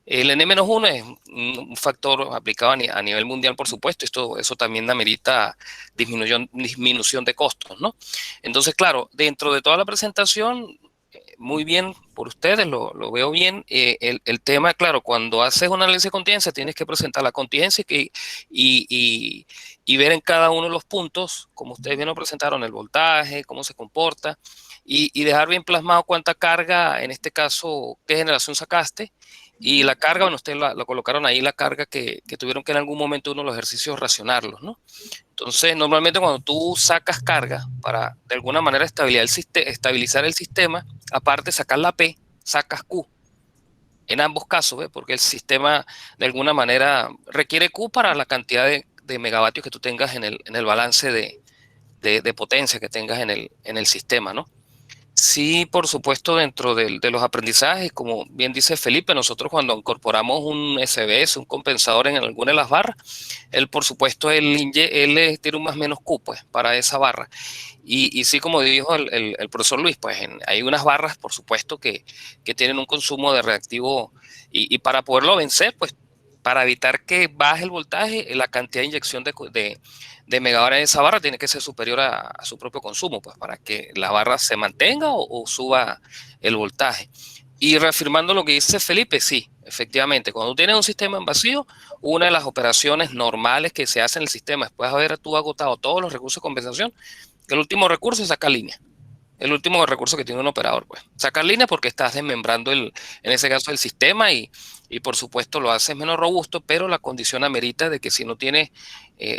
S6: El N-1 es un factor aplicado a nivel mundial, por supuesto. Eso también amerita disminución de costos, ¿no? Entonces, claro, dentro de toda la presentación, muy bien por ustedes, lo veo bien. El tema, claro, cuando haces un análisis de contingencia, tienes que presentar la contingencia y ver en cada uno de los puntos, como ustedes bien lo presentaron, el voltaje, cómo se comporta, y dejar bien plasmado cuánta carga, en este caso, qué generación sacaste. Y la carga, bueno, ustedes la colocaron ahí, la carga que tuvieron que en algún momento uno de los ejercicios racionarlos, ¿no? Entonces, normalmente cuando tú sacas carga para de alguna manera estabilizar el sistema, aparte de sacar la P, sacas Q. En ambos casos, ¿ves? Porque el sistema de alguna manera requiere Q para la cantidad de megavatios que tú tengas en el balance de potencia que tengas en el sistema, ¿no? Sí, por supuesto, dentro de los aprendizajes, como bien dice Felipe, nosotros cuando incorporamos un SBS, un compensador en alguna de las barras, él, por supuesto, él tiene un más menos Q, pues, para esa barra. Y sí, como dijo el profesor Luis, pues hay unas barras, por supuesto, que tienen un consumo de reactivo y para poderlo vencer, pues, para evitar que baje el voltaje, la cantidad de inyección de megabarra en esa barra tiene que ser superior a su propio consumo, pues, para que la barra se mantenga o suba el voltaje. Y reafirmando lo que dice Felipe, sí, efectivamente, cuando tienes un sistema en vacío, una de las operaciones normales que se hace en el sistema, después de haber tú agotado todos los recursos de compensación, el último recurso es sacar línea. El último recurso que tiene un operador, pues. Sacar línea porque estás desmembrando, en ese caso, el sistema y por supuesto lo haces menos robusto, pero la condición amerita de que si no tienes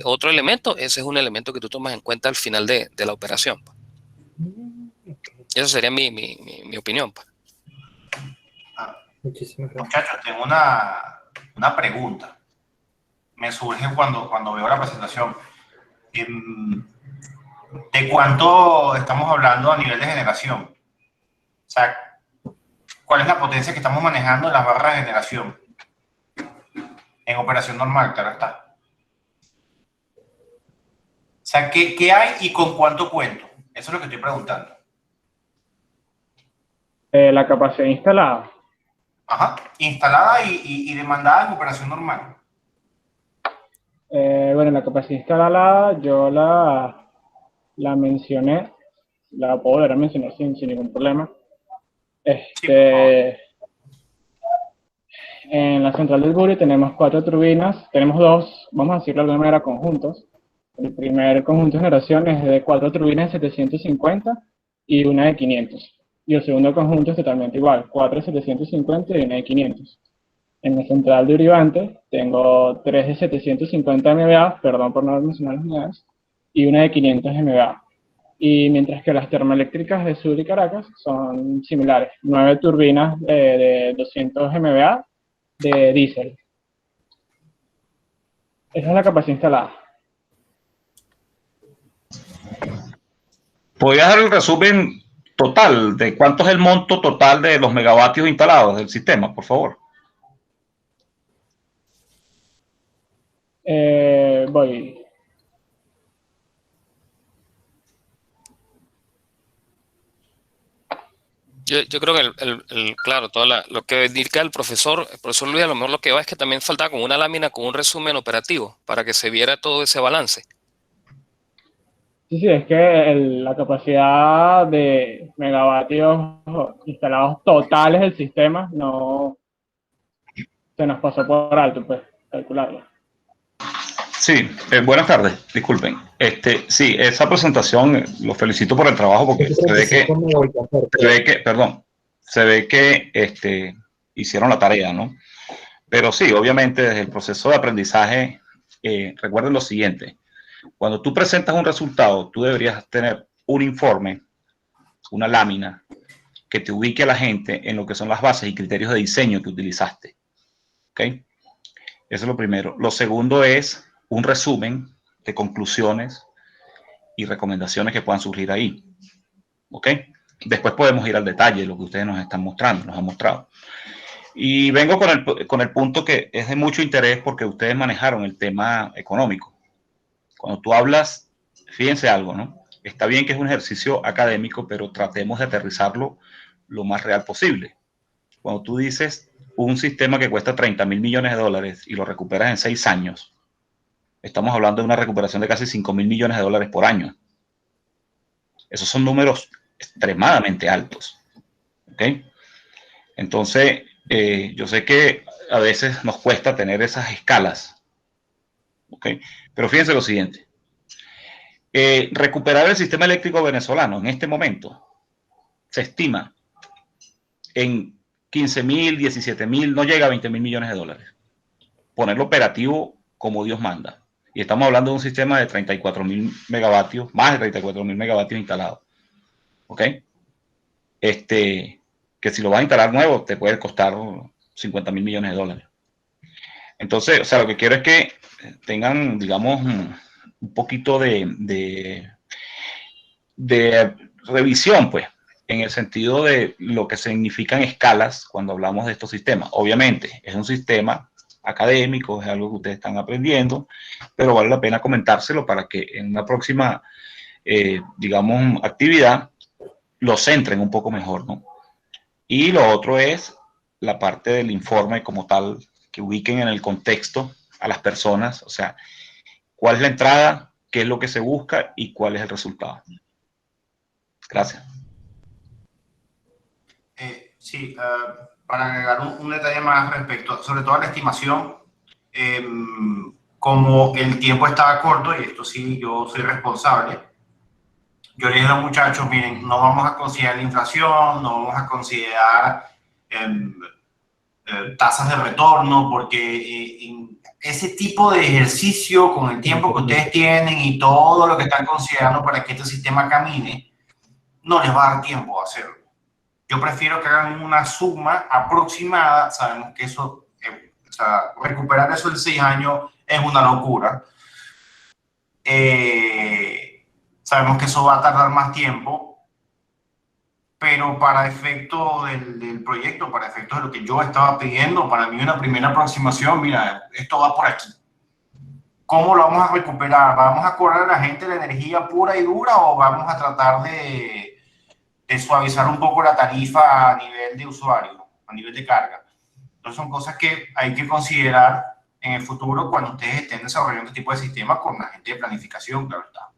S6: otro elemento, ese es un elemento que tú tomas en cuenta al final de la operación, pues. Eso sería mi opinión, pues.
S2: Muchísimas gracias.
S1: Muchachos, tengo una pregunta. Me surge cuando veo la presentación. ¿De cuánto estamos hablando a nivel de generación? O sea, ¿cuál es la potencia que estamos manejando en las barras de generación? En operación normal, claro está. O sea, ¿qué hay y con cuánto cuento? Eso es lo que estoy preguntando.
S3: La capacidad instalada.
S1: Ajá, instalada y demandada en operación normal.
S3: Bueno, la capacidad instalada yo la mencioné, la puedo volver a mencionar sin ningún problema. En la central del Buri tenemos 4 turbinas, tenemos 2, vamos a decirlo de alguna manera, conjuntos. El primer conjunto de generación es de 4 turbinas de 750 y una de 500. Y el segundo conjunto es totalmente igual, 4 de 750 y una de 500. En la central de Uribante tengo 3 de 750 MVA, perdón por no mencionar las unidades, y una de 500 MVA. Y mientras que las termoeléctricas de Sur y Caracas son similares, 9 turbinas de 200 MVA de diésel. Esa es la capacidad instalada.
S7: ¿Podría dar el resumen total de cuánto es el monto total de los megavatios instalados del sistema, por favor?
S3: Voy.
S6: Yo creo que claro, lo que indica el profesor Luis, a lo mejor lo que va es que también faltaba como una lámina con un resumen operativo para que se viera todo ese balance.
S3: Sí, es que la capacidad de megavatios instalados totales del sistema no se nos pasó por alto, pues, calcularlo.
S7: Sí, buenas tardes, disculpen. Sí, esa presentación, lo felicito por el trabajo porque se ve que hicieron la tarea, ¿no? Pero sí, obviamente desde el proceso de aprendizaje, recuerden lo siguiente, cuando tú presentas un resultado, tú deberías tener un informe, una lámina, que te ubique a la gente en lo que son las bases y criterios de diseño que utilizaste, ¿ok? Eso es lo primero. Lo segundo es un resumen de conclusiones y recomendaciones que puedan surgir ahí, ¿ok? Después podemos ir al detalle de lo que ustedes nos están mostrando, nos han mostrado. Y vengo con el punto que es de mucho interés porque ustedes manejaron el tema económico. Cuando tú hablas, fíjense algo, ¿no? Está bien que es un ejercicio académico, pero tratemos de aterrizarlo lo más real posible. Cuando tú dices un sistema que cuesta 30.000 millones de dólares y lo recuperas en 6 años, estamos hablando de una recuperación de casi 5.000 millones de dólares por año. Esos son números extremadamente altos. ¿Ok? Entonces, yo sé que a veces nos cuesta tener esas escalas. ¿Ok? Pero fíjense lo siguiente. Recuperar el sistema eléctrico venezolano en este momento se estima en 15.000, 17.000, no llega a 20.000 millones de dólares. Ponerlo operativo como Dios manda. Y estamos hablando de un sistema de 34.000 megavatios, más de 34.000 megavatios instalados. ¿Ok? Que si lo vas a instalar nuevo te puede costar 50.000 millones de dólares. Entonces, o sea, lo que quiero es que tengan, digamos, un poquito de revisión, pues, en el sentido de lo que significan escalas cuando hablamos de estos sistemas. Obviamente, es un sistema académico, es algo que ustedes están aprendiendo, pero vale la pena comentárselo para que en una próxima, digamos, actividad lo centren un poco mejor, ¿no? Y lo otro es la parte del informe como tal, que ubiquen en el contexto a las personas, o sea, cuál es la entrada, qué es lo que se busca y cuál es el resultado. Gracias.
S1: Sí, para agregar un detalle más respecto, sobre todo a la estimación, como el tiempo estaba corto, y esto sí, yo soy responsable, yo le dije a los muchachos, miren, no vamos a considerar la inflación, no vamos a considerar tasas de retorno, porque ese tipo de ejercicio con el tiempo que ustedes tienen y todo lo que están considerando para que este sistema camine, no les va a dar tiempo a hacerlo. Yo prefiero que hagan una suma aproximada. Sabemos que eso, o sea, recuperar eso en 6 años es una locura. Sabemos que eso va a tardar más tiempo, pero para efecto del proyecto, para efectos de lo que yo estaba pidiendo, para mí una primera aproximación, mira, esto va por aquí. ¿Cómo lo vamos a recuperar? ¿Vamos a cobrar a la gente la energía pura y dura o vamos a tratar de suavizar un poco la tarifa a nivel de usuario, a nivel de carga? Entonces son cosas que hay que considerar en el futuro cuando ustedes estén desarrollando este tipo de sistemas con la gente de planificación, claro está.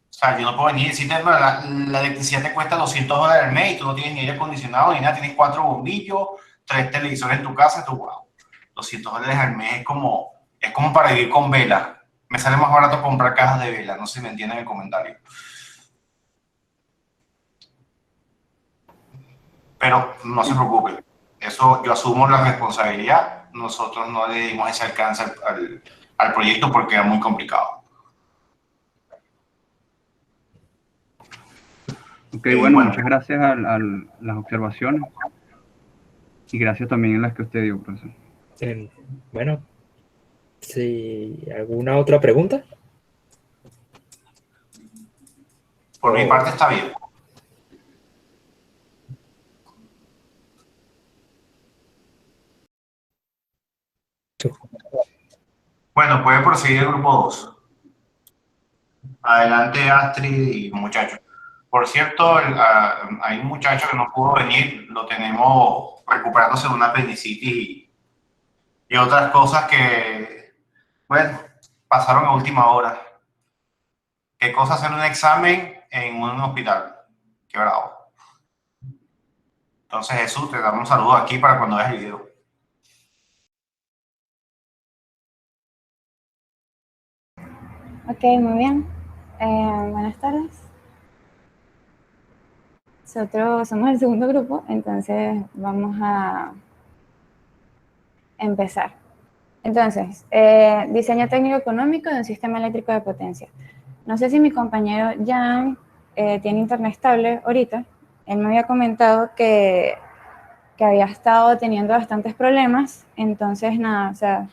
S1: O sea, yo no puedo venir y decirte, no, la electricidad te cuesta $200 al mes y tú no tienes ni aire acondicionado ni nada, tienes 4 bombillos, 3 televisores en tu casa, tú, wow, $200 al mes es como para vivir con vela. Me sale más barato comprar cajas de vela, no sé si me entienden el comentario. Pero no se preocupen, eso yo asumo la responsabilidad. Nosotros no le dimos ese alcance al proyecto porque era muy complicado.
S4: Ok, bueno, muchas gracias a las observaciones y gracias también a las que usted dio, profesor.
S2: Bueno, si alguna otra pregunta.
S1: Por mi parte está bien. Bueno, puede proseguir el grupo 2. Adelante, Astrid y muchachos. Por cierto, hay un muchacho que no pudo venir, lo tenemos recuperándose de una apendicitis y otras cosas que, bueno, pasaron a última hora. ¿Qué cosa hacer un examen en un hospital? Qué bravo. Entonces, Jesús, te damos un saludo aquí para cuando veas el video.
S8: Ok, muy bien. Buenas tardes. Nosotros somos el segundo grupo, entonces vamos a empezar. Entonces, diseño técnico económico de un sistema eléctrico de potencia. No sé si mi compañero Jan tiene internet estable ahorita. Él me había comentado que había estado teniendo bastantes problemas. Entonces, nada, o sea,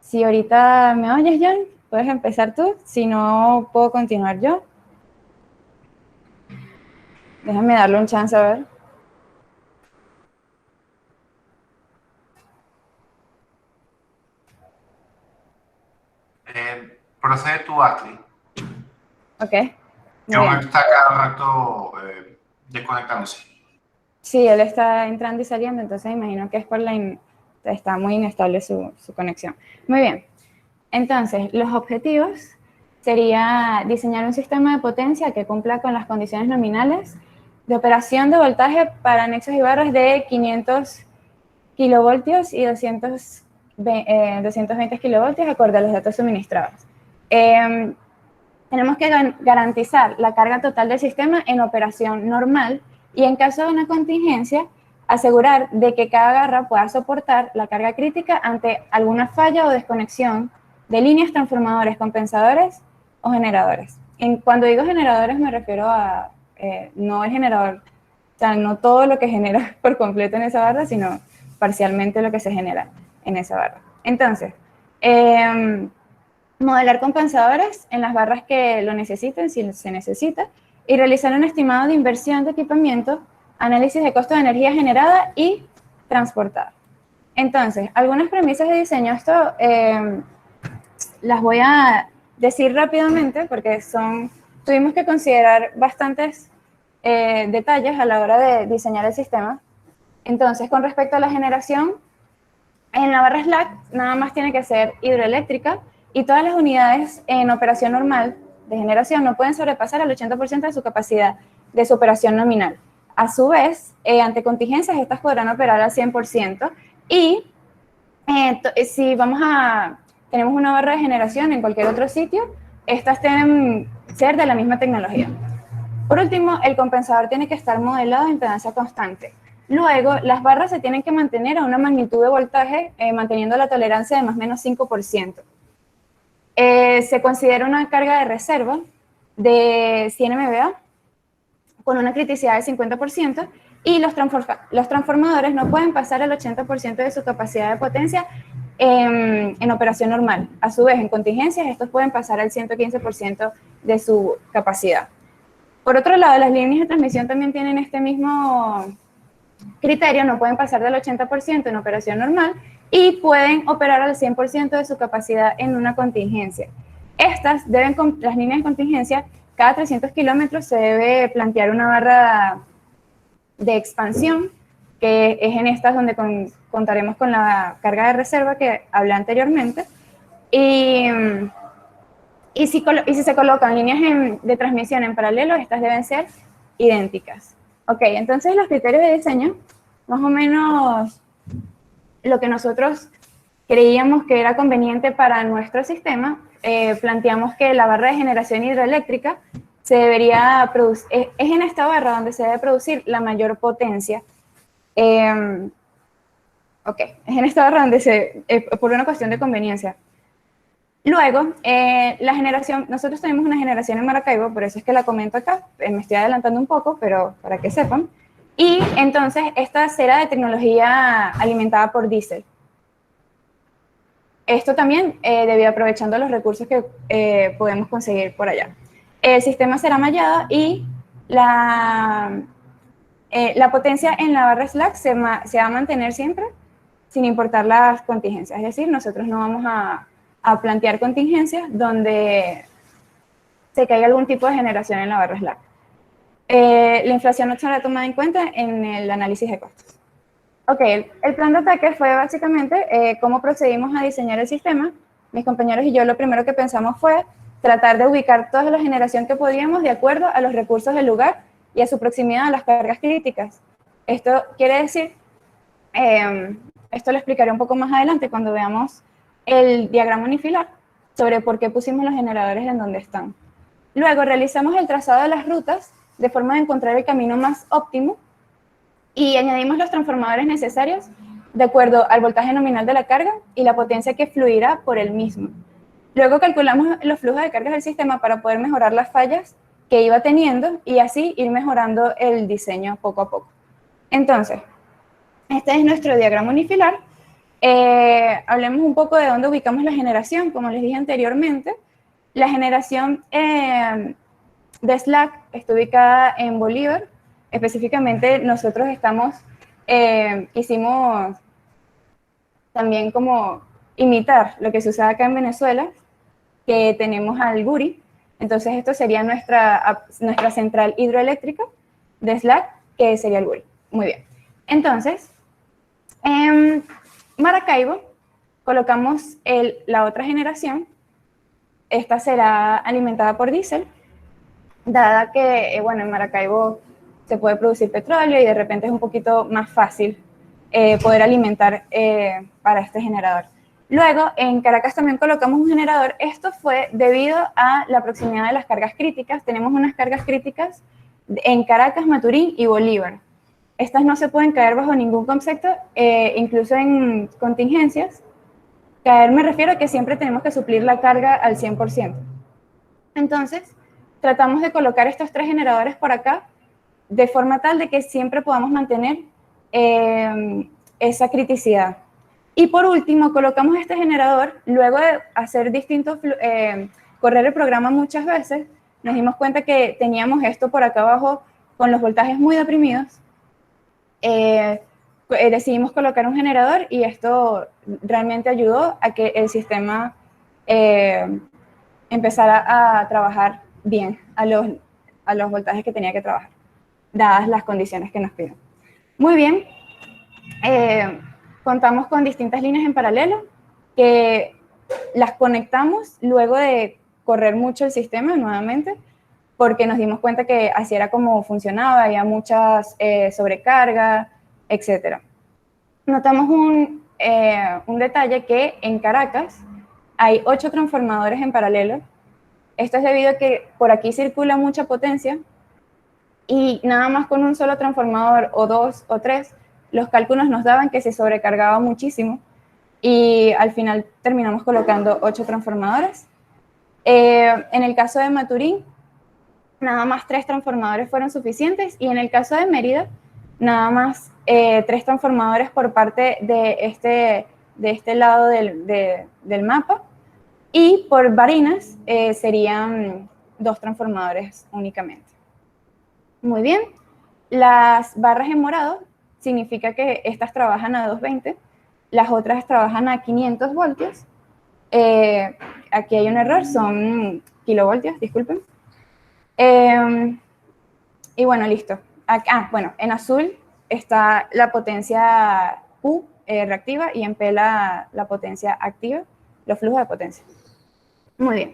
S8: si ahorita me oyes, Jan, puedes empezar tú. Si no, puedo continuar yo. Déjame darle un chance a ver.
S1: Procede tú, Astrid.
S8: Ok.
S1: John está cada rato desconectándose.
S8: Sí, él está entrando y saliendo, entonces imagino que es por está muy inestable su conexión. Muy bien. Entonces, los objetivos sería diseñar un sistema de potencia que cumpla con las condiciones nominales de operación de voltaje para anexos y barras de 500 kilovoltios y 220 kilovoltios acorde a los datos suministrados. Tenemos que garantizar la carga total del sistema en operación normal y en caso de una contingencia, asegurar de que cada garra pueda soportar la carga crítica ante alguna falla o desconexión de líneas, transformadores, compensadores o generadores. Cuando digo generadores me refiero a no el generador, o sea, no todo lo que genera por completo en esa barra, sino parcialmente lo que se genera en esa barra. Entonces, modelar compensadores en las barras que lo necesiten, si se necesita, y realizar un estimado de inversión de equipamiento, análisis de costo de energía generada y transportada. Entonces, algunas premisas de diseño, esto las voy a decir rápidamente porque tuvimos que considerar bastantes detalles a la hora de diseñar el sistema. Entonces, con respecto a la generación, en la barra slack nada más tiene que ser hidroeléctrica y todas las unidades en operación normal de generación no pueden sobrepasar el 80% de su capacidad de su operación nominal. A su vez, ante contingencias, estas podrán operar al 100% y si tenemos una barra de generación en cualquier otro sitio, estas deben ser de la misma tecnología. Por último, el compensador tiene que estar modelado de impedancia constante. Luego, las barras se tienen que mantener a una magnitud de voltaje manteniendo la tolerancia de más o menos 5%. Se considera una carga de reserva de 100 MVA con una criticidad del 50% y los transformadores no pueden pasar el 80% de su capacidad de potencia en operación normal. A su vez, en contingencias, estos pueden pasar al 115% de su capacidad. Por otro lado, las líneas de transmisión también tienen este mismo criterio, no pueden pasar del 80% en operación normal y pueden operar al 100% de su capacidad en una contingencia. Las líneas de contingencia, cada 300 kilómetros se debe plantear una barra de expansión, que es en estas donde contaremos con la carga de reserva que hablé anteriormente. Y si se colocan líneas de transmisión en paralelo, estas deben ser idénticas. Ok, entonces los criterios de diseño, más o menos lo que nosotros creíamos que era conveniente para nuestro sistema, planteamos que la barra de generación hidroeléctrica se debería producir, es en esta barra donde se debe producir la mayor potencia. Es en esta barra donde por una cuestión de conveniencia. Luego, la generación, nosotros tenemos una generación en Maracaibo, por eso es que la comento acá, me estoy adelantando un poco, pero para que sepan. Y entonces, esta será de tecnología alimentada por diésel. Esto también debido aprovechando los recursos que podemos conseguir por allá. El sistema será mallado y la potencia en la barra slack se va a mantener siempre sin importar las contingencias. Es decir, nosotros no vamos a plantear contingencias donde se caiga algún tipo de generación en la barra slack. La inflación no será tomada en cuenta en el análisis de costos. Ok, el plan de ataque fue básicamente cómo procedimos a diseñar el sistema. Mis compañeros y yo lo primero que pensamos fue tratar de ubicar toda la generación que podíamos de acuerdo a los recursos del lugar y a su proximidad a las cargas críticas. Esto quiere decir, esto lo explicaré un poco más adelante cuando veamos el diagrama unifilar sobre por qué pusimos los generadores en donde están. Luego realizamos el trazado de las rutas de forma de encontrar el camino más óptimo y añadimos los transformadores necesarios de acuerdo al voltaje nominal de la carga y la potencia que fluirá por el mismo. Luego calculamos los flujos de cargas del sistema para poder mejorar las fallas que iba teniendo y así ir mejorando el diseño poco a poco. Entonces, este es nuestro diagrama unifilar. Hablemos un poco de dónde ubicamos la generación. Como les dije anteriormente, la generación de slack está ubicada en Bolívar. Específicamente, nosotros quisimos también como imitar lo que se usa acá en Venezuela, que tenemos al Guri. Entonces, esto sería nuestra central hidroeléctrica de slack, que sería el Guri. Muy bien. Entonces, en Maracaibo colocamos la otra generación. Esta será alimentada por diésel, dada que, bueno, en Maracaibo se puede producir petróleo y de repente es un poquito más fácil poder alimentar para este generador. Luego, en Caracas también colocamos un generador. Esto fue debido a la proximidad de las cargas críticas. Tenemos unas cargas críticas en Caracas, Maturín y Bolívar. Estas no se pueden caer bajo ningún concepto, incluso en contingencias. Caer me refiero a que siempre tenemos que suplir la carga al 100%. Entonces, tratamos de colocar estos 3 generadores por acá, de forma tal de que siempre podamos mantener esa criticidad. Y por último, colocamos este generador, luego de hacer correr el programa muchas veces, nos dimos cuenta que teníamos esto por acá abajo con los voltajes muy deprimidos. Decidimos colocar un generador y esto realmente ayudó a que el sistema empezara a trabajar bien a los voltajes que tenía que trabajar, dadas las condiciones que nos piden. Muy bien. Contamos con distintas líneas en paralelo que las conectamos luego de correr mucho el sistema nuevamente, porque nos dimos cuenta que así era como funcionaba, había muchas sobrecargas, etc. Notamos un detalle que en Caracas hay 8 transformadores en paralelo. Esto es debido a que por aquí circula mucha potencia y nada más con un solo transformador o 2 o 3, los cálculos nos daban que se sobrecargaba muchísimo y al final terminamos colocando 8 transformadores. En el caso de Maturín, nada más 3 transformadores fueron suficientes y en el caso de Mérida, nada más 3 transformadores por parte de este lado del mapa y por Barinas serían 2 transformadores únicamente. Muy bien, las barras en morado significa que estas trabajan a 220, las otras trabajan a 500 voltios. Aquí hay un error, son kilovoltios, disculpen. Y bueno, listo. Bueno, en azul está la potencia Q reactiva y en P la potencia activa, los flujos de potencia. Muy bien.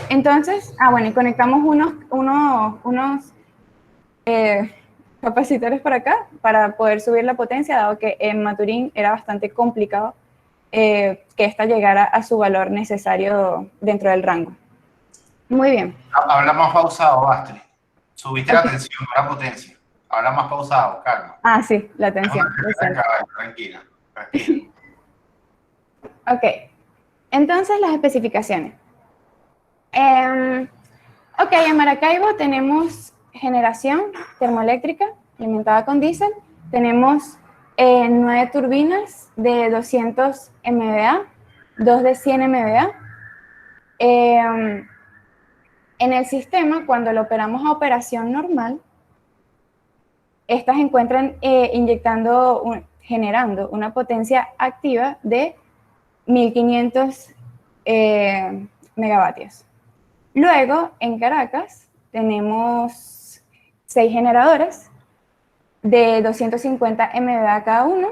S8: Entonces, bueno, y conectamos unos capacitores por acá para poder subir la potencia, dado que en Maturín era bastante complicado que ésta llegara a su valor necesario dentro del rango. Muy bien.
S1: Habla más pausado, Astrid. Subiste la tensión, no la potencia. Habla más pausado, calma.
S8: Sí, la tensión.
S1: Tranquila.
S8: Ok. Entonces, las especificaciones. Ok, en Maracaibo tenemos generación termoeléctrica alimentada con diésel. Tenemos 9 turbinas de 200 MVA, 2 de 100 MVA. En el sistema, cuando lo operamos a operación normal, estas encuentran generando una potencia activa de 1500 megavatios. Luego, en Caracas, tenemos 6 generadores de 250 MVA cada uno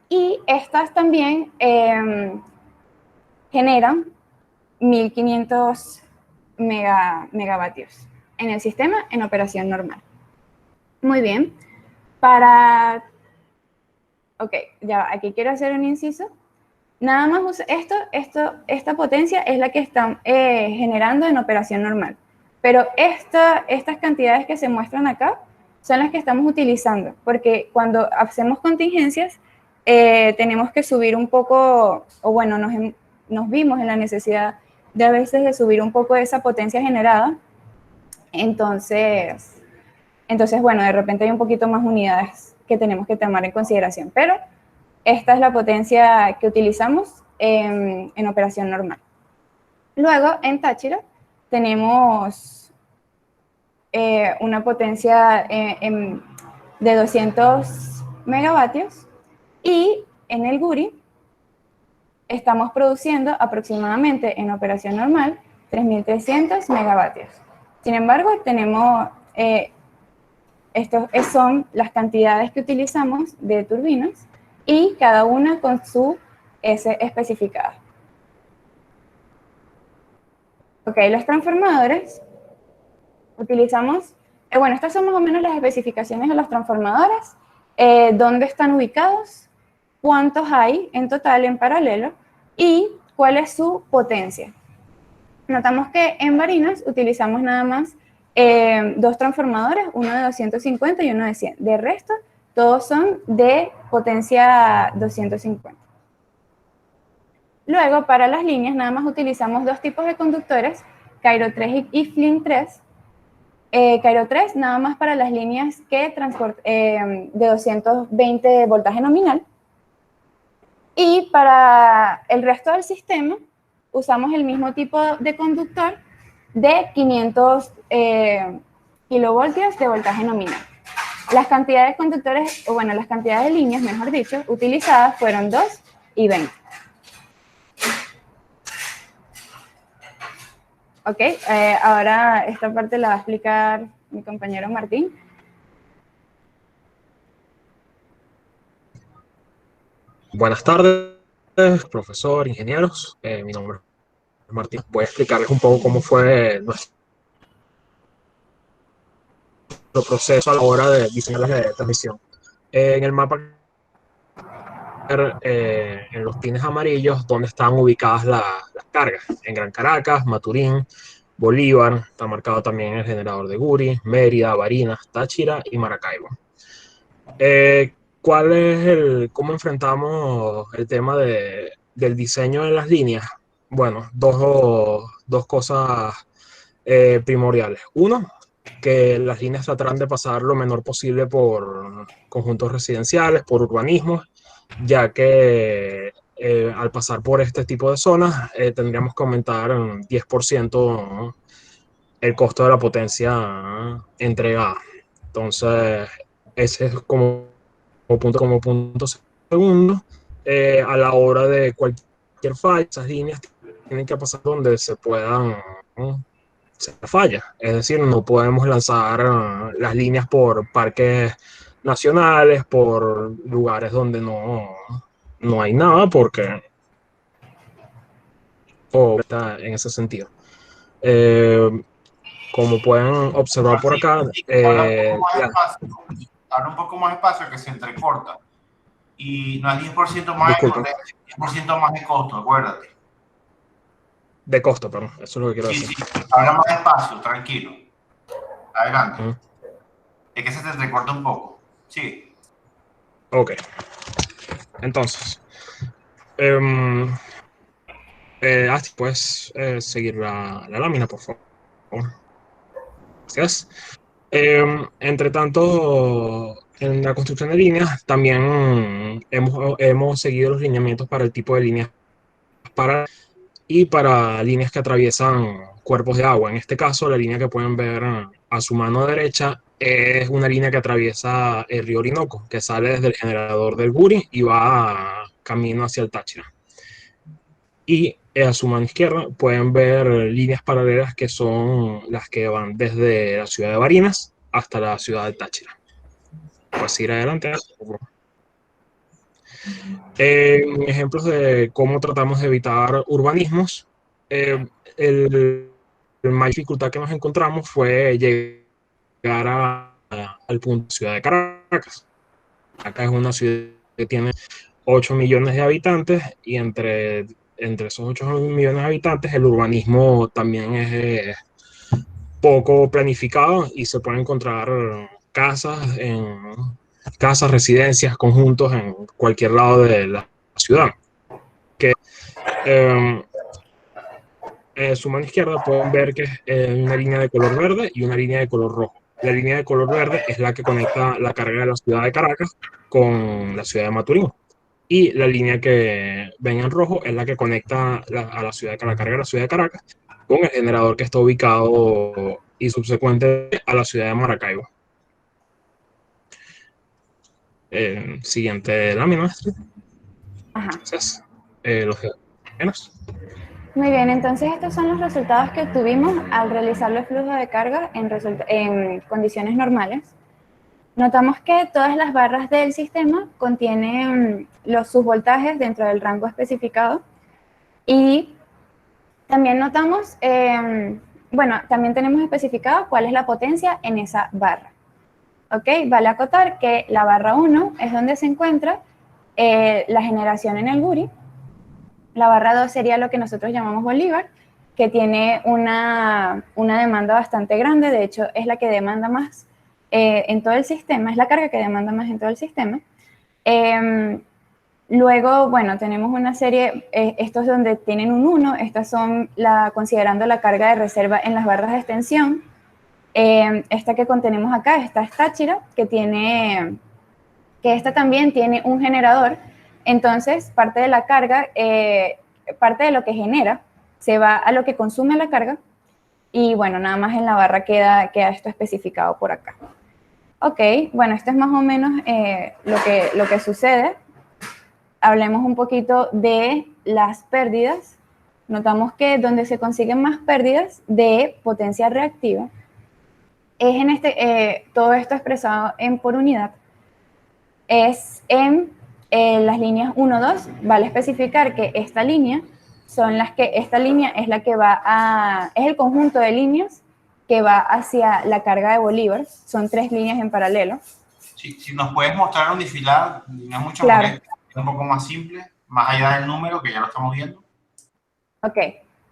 S8: y estas también generan 1500 megavatios en el sistema en operación normal. Muy bien. Ok, ya aquí quiero hacer un inciso. Nada más esta potencia es la que están generando en operación normal. Pero estas cantidades que se muestran acá son las que estamos utilizando, porque cuando hacemos contingencias tenemos que subir un poco, o bueno, nos vimos en la necesidad de a veces de subir un poco esa potencia generada. Entonces, bueno, de repente hay un poquito más unidades que tenemos que tomar en consideración, pero esta es la potencia que utilizamos en operación normal. Luego, en Táchira, tenemos una potencia de 200 megavatios y en el Guri estamos produciendo aproximadamente en operación normal 3.300 megavatios. Sin embargo, tenemos, estas son las cantidades que utilizamos de turbinas y cada una con su S especificada. Ok, los transformadores utilizamos Bueno, estas son más o menos las especificaciones de los transformadores, dónde están ubicados, cuántos hay en total en paralelo y cuál es su potencia. Notamos que en Varinas utilizamos nada más 2 transformadores, uno de 250 y uno de 100. De resto, todos son de potencia 250. Luego, para las líneas, nada más utilizamos 2 tipos de conductores, Cairo 3 y Flynn 3. Cairo 3 nada más para las líneas que de 220 de voltaje nominal. Y para el resto del sistema usamos el mismo tipo de conductor de 500 kilovoltios de voltaje nominal. Las cantidades de conductores, o bueno, las cantidades de líneas, mejor dicho, utilizadas fueron 2 y 20. Ok, ahora esta parte la va a explicar mi compañero Martín.
S9: Buenas tardes, profesor, ingenieros. Mi nombre es Martín. Voy a explicarles un poco cómo fue nuestro proceso a la hora de diseñar la transmisión. En el mapa, en los pines amarillos, donde están ubicadas las cargas. En Gran Caracas, Maturín, Bolívar, está marcado también el generador de Guri, Mérida, Barinas, Táchira y Maracaibo. ¿Cómo enfrentamos el tema del diseño de las líneas? Bueno, dos cosas primordiales. Uno, que las líneas tratarán de pasar lo menor posible por conjuntos residenciales, por urbanismos, ya que al pasar por este tipo de zonas tendríamos que aumentar un 10% el costo de la potencia entregada. Entonces, ese es como punto segundo. A la hora de cualquier falla, esas líneas tienen que pasar donde se puedan se falla. Es decir, no podemos lanzar las líneas por parques nacionales, por lugares donde no hay nada, porque está en ese sentido. Como pueden observar por acá,
S1: habla un poco más despacio que se entrecorta. Y no es 10% más de potencia, 10% más de costo, acuérdate.
S9: De costo, perdón, eso es lo que quiero decir.
S1: Sí, habla más despacio, tranquilo. Adelante. Es que se te entrecorta un poco. Sí.
S9: Ok. Entonces, puedes seguir la lámina, por favor. Gracias. Entre tanto, en la construcción de líneas también hemos seguido los lineamientos para el tipo de líneas y para líneas que atraviesan cuerpos de agua. En este caso, la línea que pueden ver a su mano derecha es una línea que atraviesa el río Orinoco, que sale desde el generador del Guri y va camino hacia el Táchira. Y a su mano izquierda pueden ver líneas paralelas que son las que van desde la ciudad de Barinas hasta la ciudad de Táchira. Pues ir adelante. Ejemplos de cómo tratamos de evitar urbanismos. La mayor dificultad que nos encontramos fue llegar al punto de Ciudad de Caracas. Acá es una ciudad que tiene 8 millones de habitantes y entre esos 8 millones de habitantes el urbanismo también es poco planificado y se pueden encontrar casas, residencias, conjuntos en cualquier lado de la ciudad. Que en su mano izquierda pueden ver que es una línea de color verde y una línea de color rojo. La línea de color verde es la que conecta la carga de la ciudad de Caracas con la ciudad de Maturín. Y la línea que ven en rojo es la que conecta a la carga de la ciudad de Caracas con el generador que está ubicado y subsecuente a la ciudad de Maracaibo. Siguiente lámina, maestra. Gracias.
S8: Muy bien, entonces estos son los resultados que obtuvimos al realizar el flujo de carga en condiciones normales. Notamos que todas las barras del sistema contienen sus voltajes dentro del rango especificado y también notamos bueno, también tenemos especificado cuál es la potencia en esa barra. ¿Ok? Vale acotar que la barra 1 es donde se encuentra la generación en el Guri. La barra 2 sería lo que nosotros llamamos Bolívar, que tiene una demanda bastante grande, de hecho es la que demanda más en todo el sistema, es la carga que demanda más en todo el sistema. Luego, bueno, tenemos una serie, estos donde tienen un 1, estas son considerando la carga de reserva en las barras de extensión. Esta que contenemos acá, esta es Táchira, que esta también tiene un generador. Entonces, parte de la carga, parte de lo que genera, se va a lo que consume la carga. Y bueno, nada más en la barra queda esto especificado por acá. Ok, bueno, esto es más o menos lo que sucede. Hablemos un poquito de las pérdidas. Notamos que donde se consiguen más pérdidas de potencia reactiva es en todo esto expresado por unidad, es en las líneas 1, 2. Vale especificar que esta línea es la que va es el conjunto de líneas que va hacia la carga de Bolívar. Son 3 líneas en paralelo.
S1: Sí, si nos puedes mostrar un desfilar, no es mucho
S8: Claro.
S1: molestia, es un poco más simple, más allá del número que ya lo estamos viendo.
S8: Ok,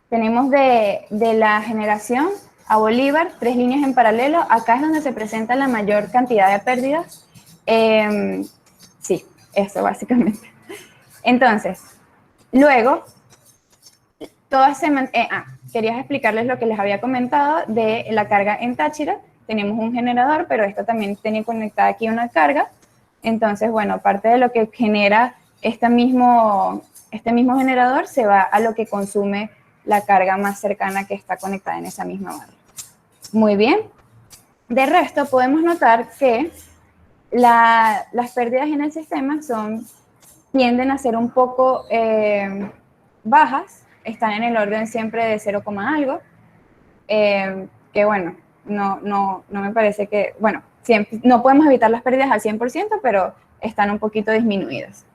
S8: tenemos de la generación a Bolívar 3 líneas en paralelo. Acá es donde se presenta la mayor cantidad de pérdidas. Sí, eso básicamente. Entonces, luego, quería explicarles lo que les había comentado de la carga en Táchira. Tenemos un generador, pero esto también tiene conectada aquí una carga. Entonces, bueno, parte de lo que genera este mismo generador se va a lo que consume la carga más cercana que está conectada en esa misma barra. Muy bien. De resto, podemos notar que las pérdidas en el sistema tienden a ser un poco bajas, están en el orden siempre de 0, algo, que bueno, no me parece que, bueno, siempre, no podemos evitar las pérdidas al 100%, pero están un poquito disminuidas.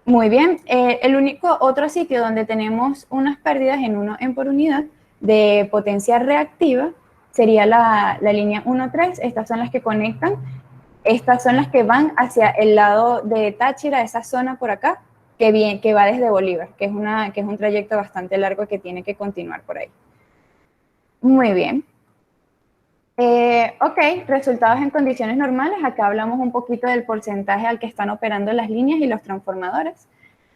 S8: Muy bien, el único otro sitio donde tenemos unas pérdidas en por unidad de potencia reactiva sería la línea 1-3, estas son las que conectan, estas son las que van hacia el lado de Táchira, esa zona por acá, que va desde Bolívar, que es un trayecto bastante largo que tiene que continuar por ahí. Muy bien. Ok, resultados en condiciones normales. Acá hablamos un poquito del porcentaje al que están operando las líneas y los transformadores.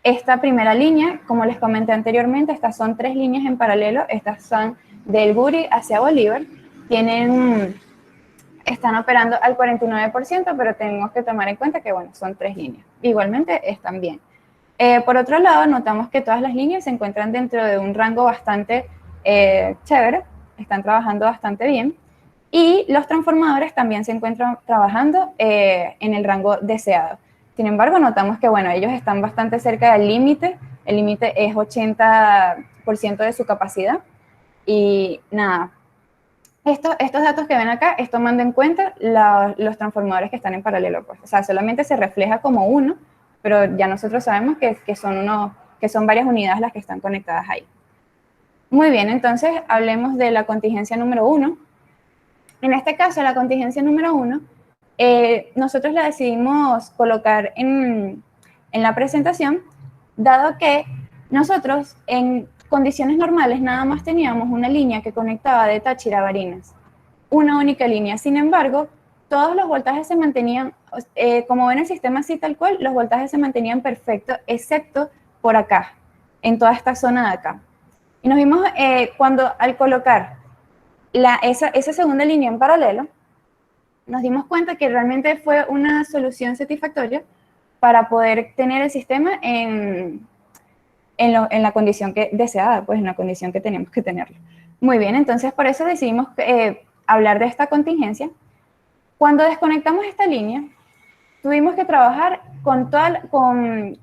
S8: Esta primera línea, como les comenté anteriormente, estas son 3 líneas en paralelo. Estas son del Guri hacia Bolívar. Están operando al 49%, pero tenemos que tomar en cuenta que, bueno, son 3 líneas. Igualmente están bien. Por otro lado, notamos que todas las líneas se encuentran dentro de un rango bastante chévere. Están trabajando bastante bien. Y los transformadores también se encuentran trabajando en el rango deseado. Sin embargo, notamos que, bueno, ellos están bastante cerca del límite. El límite es 80% de su capacidad. Y nada, estos datos que ven acá es tomando en cuenta los transformadores que están en paralelo. Pues. O sea, solamente se refleja como uno, pero ya nosotros sabemos que son varias unidades las que están conectadas ahí. Muy bien, entonces hablemos de la contingencia número 1. En este caso, la contingencia número 1, nosotros la decidimos colocar en la presentación, dado que nosotros en condiciones normales nada más teníamos una línea que conectaba de Táchira a Barinas, una única línea. Sin embargo, todos los voltajes se mantenían, como ven el sistema así tal cual, los voltajes se mantenían perfectos, excepto por acá, en toda esta zona de acá. Y nos vimos cuando al colocar esa segunda línea en paralelo, nos dimos cuenta que realmente fue una solución satisfactoria para poder tener el sistema en la condición deseada, pues en la condición que teníamos que tenerlo. Muy bien, entonces por eso decidimos hablar de esta contingencia. Cuando desconectamos esta línea, tuvimos que trabajar con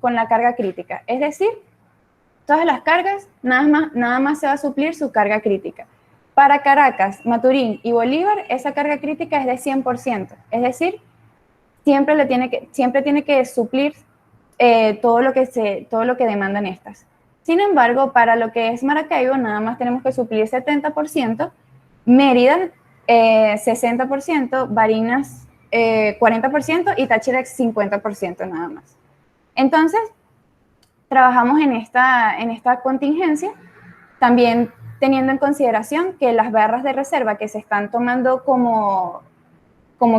S8: la carga crítica, es decir, todas las cargas, nada más se va a suplir su carga crítica. Para Caracas, Maturín y Bolívar, esa carga crítica es de 100%, es decir, siempre tiene que suplir todo lo que demandan estas. Sin embargo, para lo que es Maracaibo, nada más tenemos que suplir 70%, Mérida 60%, Barinas 40% y Táchira 50% nada más. Entonces, trabajamos en esta contingencia, también teniendo en consideración que las barras de reserva que se están tomando como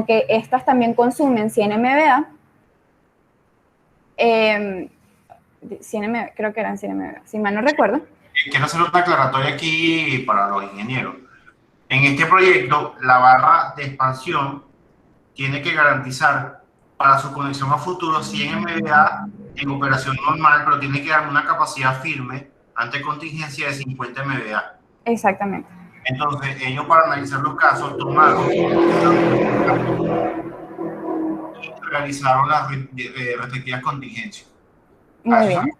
S8: que estas también consumen 100 MVA, 100 MVA, creo que eran 100 MVA, si mal no recuerdo.
S1: Quiero hacer una aclaratoria aquí para los ingenieros. En este proyecto, la barra de expansión tiene que garantizar para su conexión a futuro 100 MVA en operación normal, pero tiene que dar una capacidad firme ante contingencia de 50 MVA.
S8: Exactamente.
S1: Entonces, ellos para analizar los casos tomaron y realizaron las respectivas contingencias.
S8: Muy bien.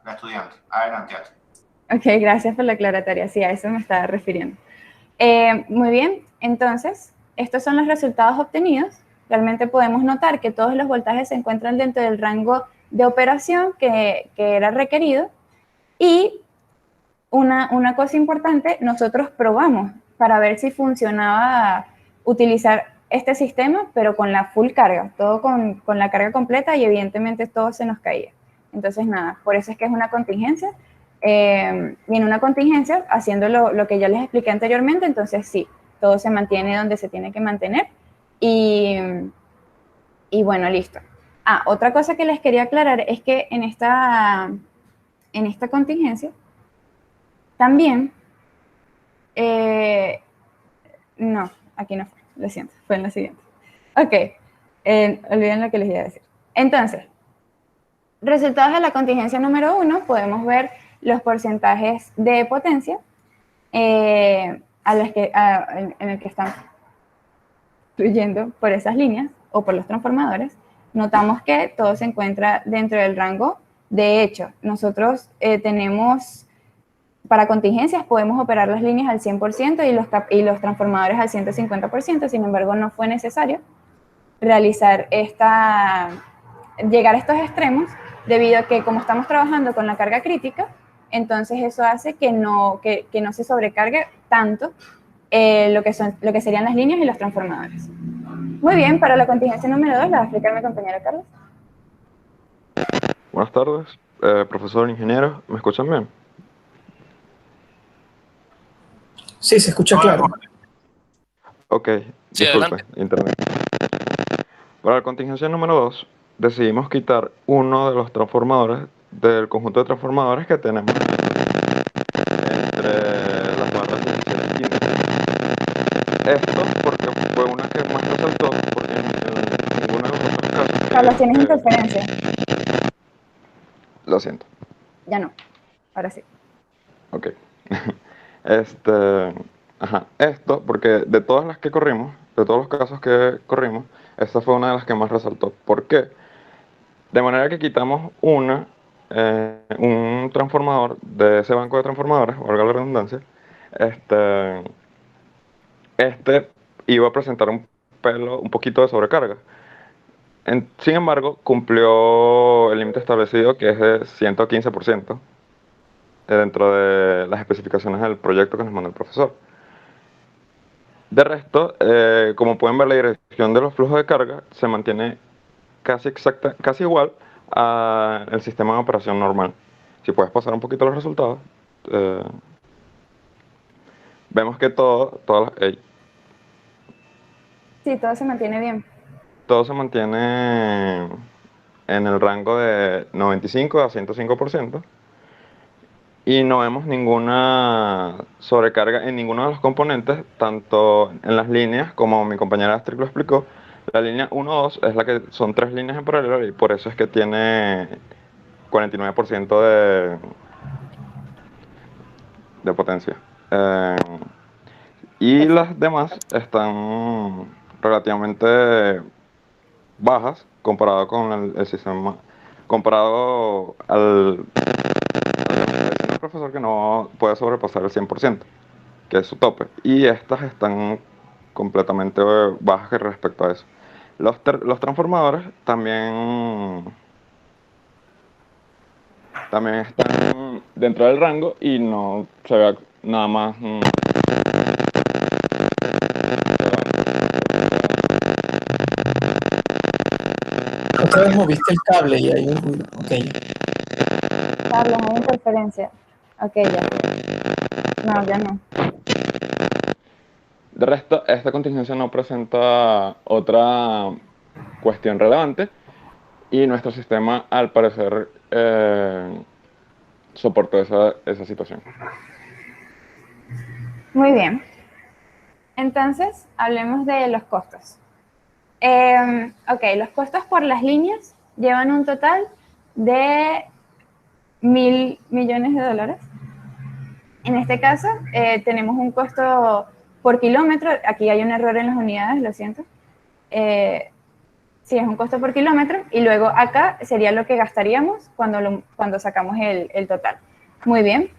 S1: La estudiante. Adelante.
S8: Ok, gracias por la aclaratoria. Sí, a eso me estaba refiriendo. Muy bien, entonces, estos son los resultados obtenidos. Realmente podemos notar que todos los voltajes se encuentran dentro del rango de operación que era requerido. Y una cosa importante, nosotros probamos para ver si funcionaba utilizar este sistema, pero con la full carga, todo con la carga completa, y evidentemente todo se nos caía. Entonces, nada, por eso es que es una contingencia. Y en una contingencia, haciendo lo que ya les expliqué anteriormente, entonces sí, todo se mantiene donde se tiene que mantener. Y bueno, listo. Otra cosa que les quería aclarar es que en esta contingencia, también, no, aquí no fue, lo siento, fue en la siguiente. Ok, olviden lo que les iba a decir. Entonces, resultados de la contingencia número 1, podemos ver los porcentajes de potencia en el que están fluyendo por esas líneas o por los transformadores. Notamos que todo se encuentra dentro del rango. De hecho, nosotros tenemos, para contingencias podemos operar las líneas al 100% y los transformadores al 150%, sin embargo no fue necesario realizar llegar a estos extremos, debido a que como estamos trabajando con la carga crítica, entonces eso hace que no se sobrecargue tanto lo que serían las líneas y los transformadores. Muy bien, para la contingencia número 2 la va a explicar mi compañero Carlos.
S10: Buenas tardes, profesor ingeniero, ¿me escuchan bien?
S5: Sí, se escucha claro.
S10: Ok,
S6: Sí,
S10: disculpe,
S6: adelante.
S10: internet. Para la contingencia número 2, decidimos quitar uno de los transformadores del conjunto de transformadores que tenemos entre las barras 17 y 15. Esto porque fue una que más resaltó, porque en ninguno de los otros casos...
S8: Carlos, tienes interferencia.
S10: Lo siento.
S8: Ya no, ahora sí.
S10: Ok. Esto, porque de todas las que corrimos, de todos los casos que corrimos, esta fue una de las que más resaltó. ¿Por qué? De manera que quitamos un transformador de ese banco de transformadores, valga la redundancia, iba a presentar un poquito de sobrecarga. Sin embargo, cumplió el límite establecido, que es de 115%, dentro de las especificaciones del proyecto que nos mandó el profesor. De resto, como pueden ver, la dirección de los flujos de carga se mantiene casi igual al sistema de operación normal. Si puedes pasar un poquito los resultados, vemos que
S8: Sí, todo se mantiene bien.
S10: todo se mantiene en el rango de 95 a 105%. Y no vemos ninguna sobrecarga en ninguno de los componentes, tanto en las líneas, como mi compañera Astrid lo explicó. La línea 1-2 es la que son 3 líneas en paralelo, y por eso es que tiene 49% de potencia. Y las demás están relativamente bajas comparado con el sistema, comparado al profesor, que no puede sobrepasar el 100%, que es su tope, y estas están completamente bajas respecto a eso. Los transformadores también están dentro del rango y no se vea nada más.
S5: Otra vez moviste el cable y hay un ruido. Ok.
S8: Carlos, hay interferencia. Ok, ya. No, ya no.
S10: De resto, esta contingencia no presenta otra cuestión relevante y nuestro sistema, al parecer, soportó esa situación.
S8: Muy bien. Entonces, hablemos de los costos. Ok, los costos por las líneas llevan un total de 1.000 millones de dólares. En este caso, tenemos un costo por kilómetro. Aquí hay un error en las unidades, lo siento. Sí, es un costo por kilómetro. Y luego acá sería lo que gastaríamos cuando sacamos el total. Muy bien.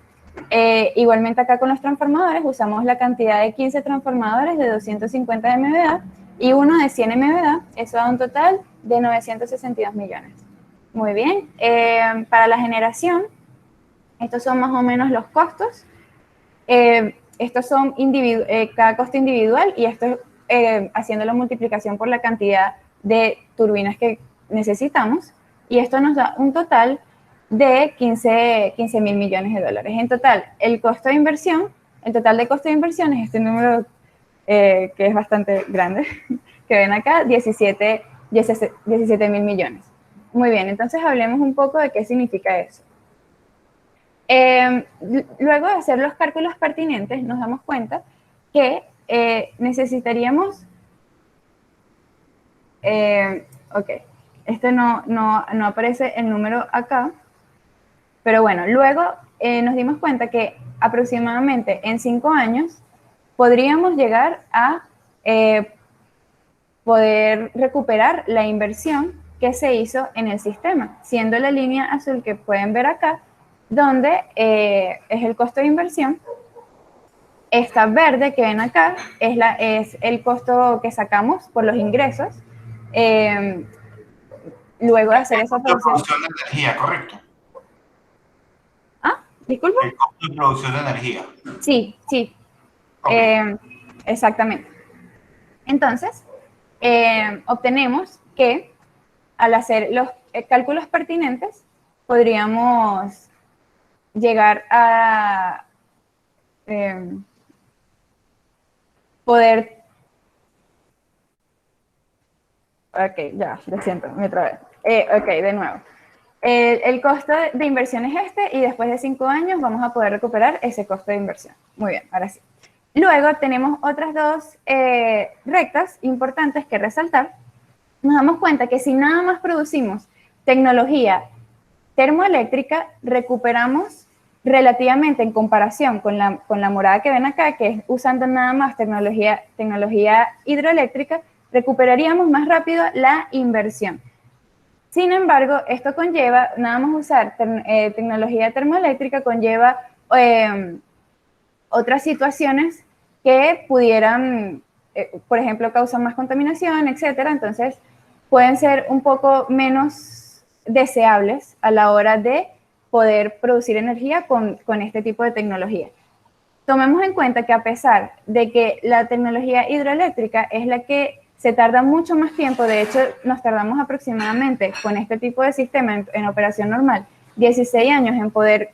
S8: Igualmente acá con los transformadores usamos la cantidad de 15 transformadores de 250 MVA y uno de 100 MVA. Eso da un total de 962 millones. Muy bien. Para la generación, estos son más o menos los costos. Estos son cada costo individual y esto haciendo la multiplicación por la cantidad de turbinas que necesitamos. Y esto nos da un total de 15.000 millones de dólares. En total, el costo de inversión, el total de costo de inversión es este número que es bastante grande, que ven acá, 17.000 millones. Muy bien, entonces hablemos un poco de qué significa eso. Luego de hacer los cálculos pertinentes, nos damos cuenta que necesitaríamos... ok, no aparece el número acá, pero bueno, luego nos dimos cuenta que aproximadamente en 5 años podríamos llegar a poder recuperar la inversión que se hizo en el sistema, siendo la línea azul que pueden ver acá, donde es el costo de inversión. Esta verde que ven acá es el costo que sacamos por los ingresos. Luego de hacer esa
S1: producción de energía, ¿correcto?
S8: ¿Ah? ¿Disculpa?
S1: El costo de producción de energía.
S8: Sí.
S1: Okay.
S8: Exactamente. Entonces, obtenemos que al hacer los cálculos pertinentes, podríamos llegar a poder... Ok, ya, lo siento, me trabé. Ok, de nuevo. El costo de inversión es este y después de 5 años vamos a poder recuperar ese costo de inversión. Muy bien, ahora sí. Luego tenemos otras dos rectas importantes que resaltar. Nos damos cuenta que si nada más producimos tecnología termoeléctrica, recuperamos relativamente en comparación con la morada que ven acá, que es usando nada más tecnología hidroeléctrica, recuperaríamos más rápido la inversión. Sin embargo, esto conlleva, nada más usar tecnología termoeléctrica conlleva otras situaciones que pudieran, por ejemplo, causar más contaminación, etcétera. Entonces, pueden ser un poco menos deseables a la hora de poder producir energía con este tipo de tecnología. Tomemos en cuenta que a pesar de que la tecnología hidroeléctrica es la que se tarda mucho más tiempo, de hecho nos tardamos aproximadamente con este tipo de sistema en operación normal, 16 años en poder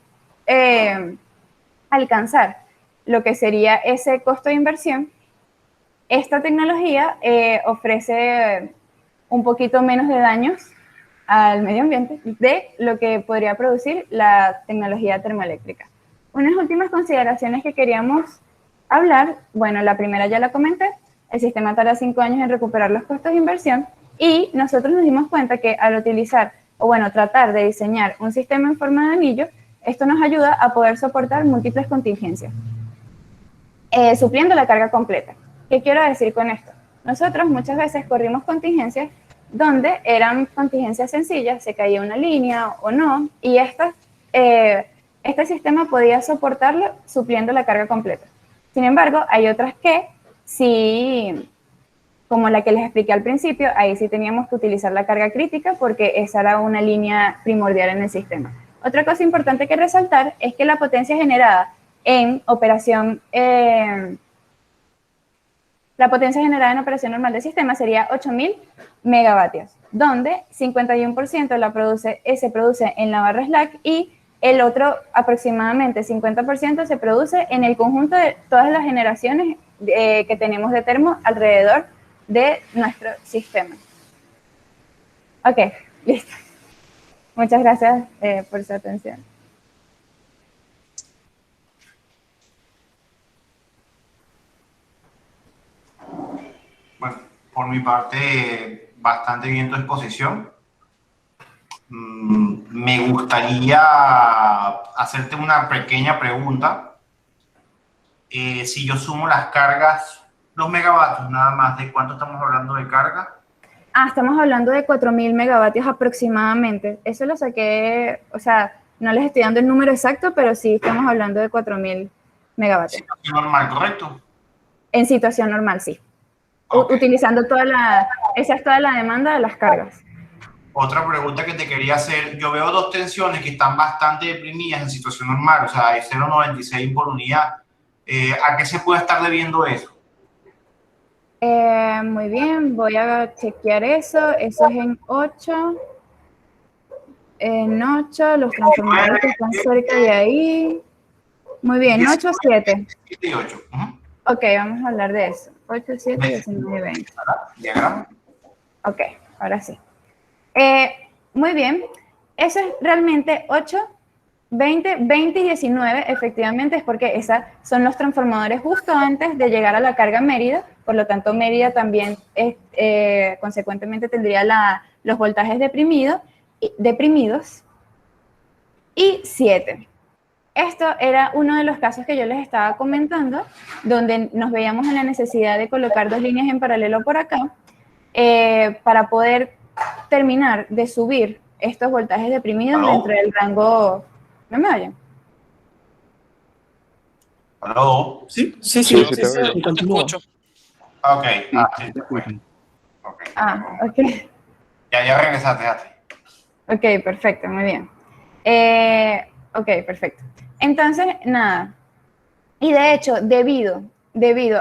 S8: alcanzar lo que sería ese costo de inversión. Esta tecnología ofrece un poquito menos de daños al medio ambiente de lo que podría producir la tecnología termoeléctrica. Unas últimas consideraciones que queríamos hablar, bueno, la primera ya la comenté, el sistema tarda 5 años en recuperar los costos de inversión y nosotros nos dimos cuenta que al utilizar, o bueno, tratar de diseñar un sistema en forma de anillo, esto nos ayuda a poder soportar múltiples contingencias, supliendo la carga completa. ¿Qué quiero decir con esto? Nosotros muchas veces corrimos contingencias donde eran contingencias sencillas, se caía una línea o no, y este sistema podía soportarlo supliendo la carga completa. Sin embargo, hay otras que sí, como la que les expliqué al principio, ahí sí teníamos que utilizar la carga crítica porque esa era una línea primordial en el sistema. Otra cosa importante que resaltar es que la potencia generada en operación, normal del sistema sería 8.000 megavatios, donde 51% se produce en la barra Slack y el otro aproximadamente 50% se produce en el conjunto de todas las generaciones que tenemos de termo alrededor de nuestro sistema. Ok, listo. Muchas gracias por su atención.
S1: Bueno, por mi parte, bastante bien tu exposición. Me gustaría hacerte una pequeña pregunta. Si yo sumo las cargas, los megavatios nada más, ¿de cuánto estamos hablando de carga?
S8: Estamos hablando de 4.000 megavatios aproximadamente. Eso lo saqué, o sea, no les estoy dando el número exacto, pero sí estamos hablando de 4.000 megavatios.
S1: Situación normal, ¿correcto?
S8: En situación normal, sí.
S1: Okay.
S8: Utilizando esa es toda la demanda de las cargas.
S1: Otra pregunta que te quería hacer, yo veo dos tensiones que están bastante deprimidas en situación normal, o sea, hay 0,96 por unidad. ¿A qué se puede estar debiendo eso?
S8: Muy bien, voy a chequear eso. Eso es en 8. En 8, los transformadores que están cerca de ahí. Muy bien, 8 o 7.
S1: 7 y 8.
S8: Ok, vamos a hablar de eso. 8, 7, 19 y 20.
S1: ¿Diagrama?
S8: Ok, ahora sí. Muy bien. Eso es realmente 8, 20, 20 y 19, efectivamente, es porque esos son los transformadores justo antes de llegar a la carga Mérida. Por lo tanto, Mérida también consecuentemente tendría los voltajes deprimidos. Y 7. Esto era uno de los casos que yo les estaba comentando, donde nos veíamos en la necesidad de colocar dos líneas en paralelo por acá para poder terminar de subir estos voltajes deprimidos dentro del rango. ¿No me oyen?
S1: ¿Aló?
S5: Sí,
S10: te oigo.
S6: Te escucho.
S1: Ok.
S4: Sí, te escucho.
S8: Ok.
S1: Ya regresaste, Ate.
S8: Ok, perfecto, muy bien. Ok, perfecto. Entonces, nada. Y de hecho, debido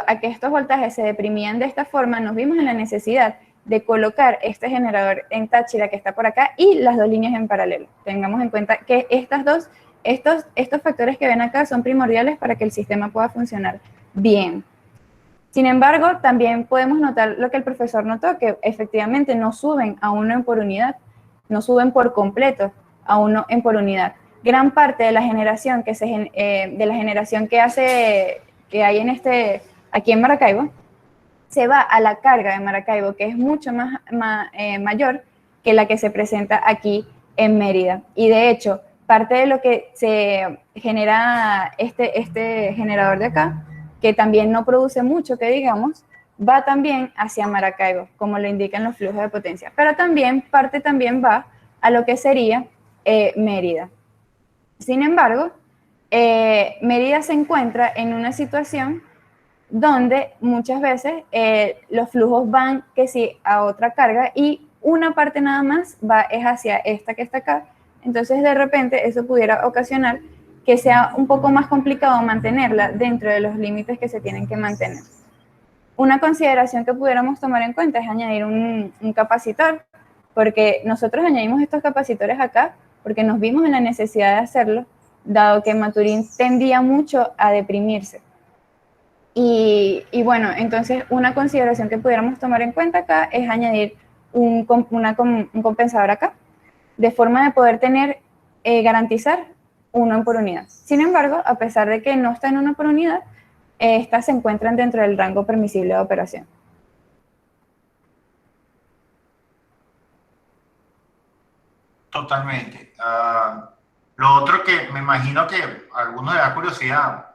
S8: a que estos voltajes se deprimían de esta forma, nos vimos en la necesidad de colocar este generador en Táchira que está por acá y las dos líneas en paralelo. Tengamos en cuenta que estos factores que ven acá son primordiales para que el sistema pueda funcionar bien. Sin embargo, también podemos notar lo que el profesor notó, que efectivamente no suben a 1 en por unidad, no suben por completo a 1 en por unidad. Gran parte de la generación que hay aquí en Maracaibo se va a la carga de Maracaibo, que es mucho mayor que la que se presenta aquí en Mérida. Y de hecho, parte de lo que se genera este generador de acá, que también no produce mucho, que digamos, va también hacia Maracaibo, como lo indican los flujos de potencia. Pero parte también va a lo que sería Mérida. Sin embargo, Mérida se encuentra en una situación donde muchas veces los flujos van que sí a otra carga y una parte nada más es hacia esta que está acá. Entonces, de repente, eso pudiera ocasionar que sea un poco más complicado mantenerla dentro de los límites que se tienen que mantener. Una consideración que pudiéramos tomar en cuenta es añadir un capacitor, porque nosotros añadimos estos capacitores acá porque nos vimos en la necesidad de hacerlo, dado que Maturín tendía mucho a deprimirse. Y bueno, entonces una consideración que pudiéramos tomar en cuenta acá es añadir un compensador acá, de forma de poder garantizar 1 en por unidad. Sin embargo, a pesar de que no está en 1 por unidad, estas se encuentran dentro del rango permisible de operación.
S1: Totalmente. Lo otro que me imagino que a algunos les da curiosidad,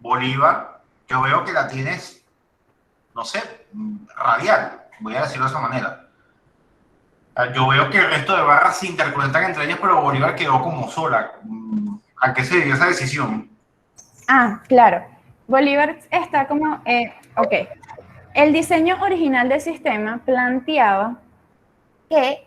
S1: Bolívar, yo veo que la tienes, no sé, radial, voy a decirlo de esa manera. Yo veo que el resto de barras se interconectan entre ellas, pero Bolívar quedó como sola. ¿A qué se debió esa decisión?
S8: Claro. Bolívar está como, ok. El diseño original del sistema planteaba que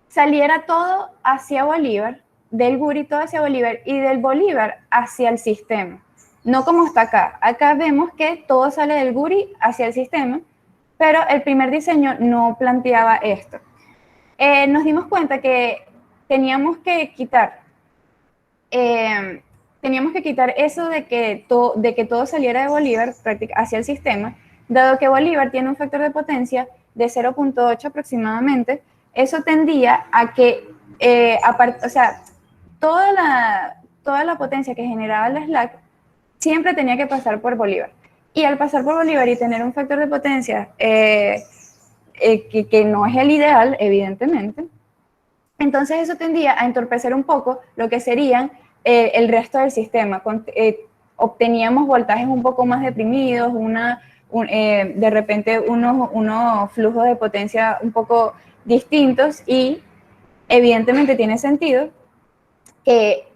S8: saliera todo hacia Bolívar del Guri todo hacia Bolívar y del Bolívar hacia el sistema. No como está acá. Acá vemos que todo sale del Guri hacia el sistema, pero el primer diseño no planteaba esto. Nos dimos cuenta que teníamos que quitar eso de que todo saliera de Bolívar hacia el sistema, dado que Bolívar tiene un factor de potencia de 0.8 aproximadamente. Eso tendía a que, o sea, toda la potencia que generaba la SLAC siempre tenía que pasar por Bolívar. Y al pasar por Bolívar y tener un factor de potencia que no es el ideal, evidentemente, entonces eso tendía a entorpecer un poco lo que serían el resto del sistema. Obteníamos voltajes un poco más deprimidos, de repente unos flujos de potencia un poco distintos, y evidentemente tiene sentido que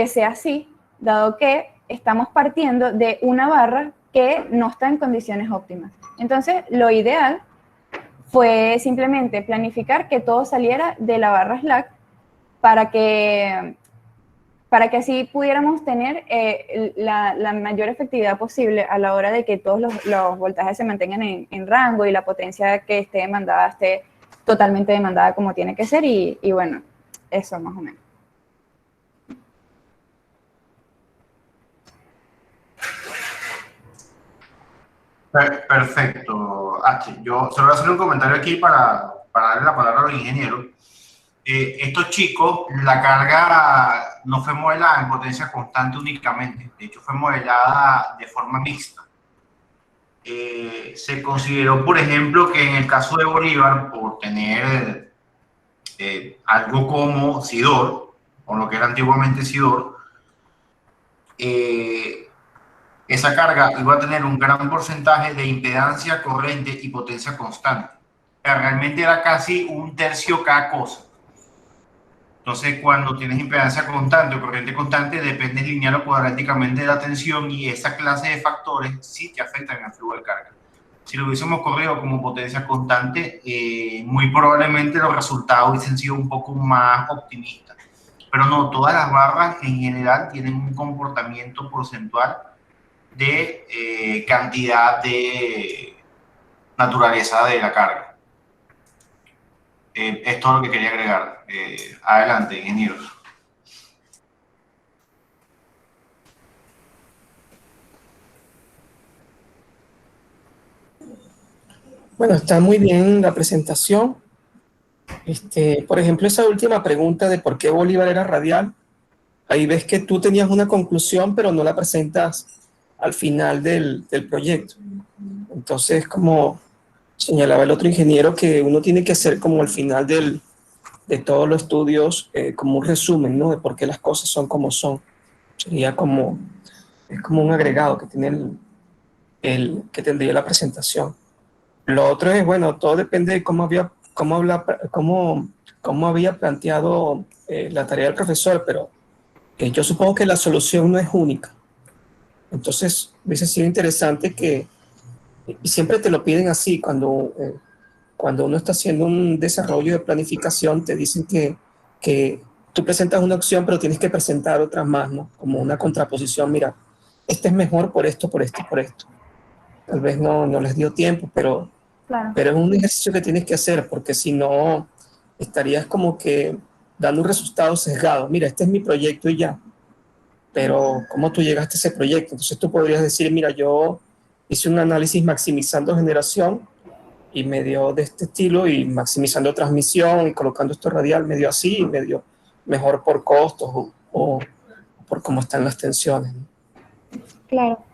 S8: sea así, dado que estamos partiendo de una barra que no está en condiciones óptimas. Entonces, lo ideal fue simplemente planificar que todo saliera de la barra SLAC para que así pudiéramos tener la mayor efectividad posible a la hora de que todos los voltajes se mantengan en rango y la potencia que esté demandada esté totalmente demandada como tiene que ser, y bueno, eso más o menos.
S1: Perfecto, H. Yo solo voy a hacer un comentario aquí para darle la palabra a los ingenieros. Estos chicos, la carga no fue modelada en potencia constante únicamente, de hecho fue modelada de forma mixta. Se consideró, por ejemplo, que en el caso de Bolívar, por tener algo como SIDOR, o lo que era antiguamente SIDOR, esa carga iba a tener un gran porcentaje de impedancia, corriente y potencia constante. O sea, realmente era casi un tercio cada cosa. Entonces, cuando tienes impedancia constante o corriente constante, depende lineal o cuadráticamente de la tensión, y esa clase de factores sí te afectan al flujo de carga. Si lo hubiésemos corrido como potencia constante, muy probablemente los resultados hubiesen sido un poco más optimistas. Pero no, todas las barras en general tienen un comportamiento porcentual de cantidad de naturaleza de la carga. Es todo lo que quería agregar. Adelante, ingenieros.
S5: Bueno, está muy bien la presentación. Por ejemplo, esa última pregunta de por qué Bolívar era radial, ahí ves que tú tenías una conclusión, pero no la presentas al final del proyecto. Entonces, como señalaba el otro ingeniero, que uno tiene que hacer como al final de todos los estudios, como un resumen, ¿no? De por qué las cosas son como son. Sería es como un agregado que tiene que tendría la presentación. Lo otro es, bueno, todo depende de cómo había planteado la tarea del profesor, pero yo supongo que la solución no es única. Entonces, hubiese sido interesante que, y siempre te lo piden así, cuando uno está haciendo un desarrollo de planificación, te dicen que tú presentas una opción, pero tienes que presentar otras más, ¿no? Como una contraposición, mira, este es mejor por esto, por esto y por esto. Tal vez no les dio tiempo, pero es un ejercicio que tienes que hacer, porque si no, estarías como que dando un resultado sesgado. Mira, este es mi proyecto y ya. Pero, ¿cómo tú llegaste a ese proyecto? Entonces tú podrías decir, mira, yo hice un análisis maximizando generación y me dio de este estilo, y maximizando transmisión y colocando esto radial me dio así, y me dio mejor por costos o por cómo están las tensiones.
S8: Claro.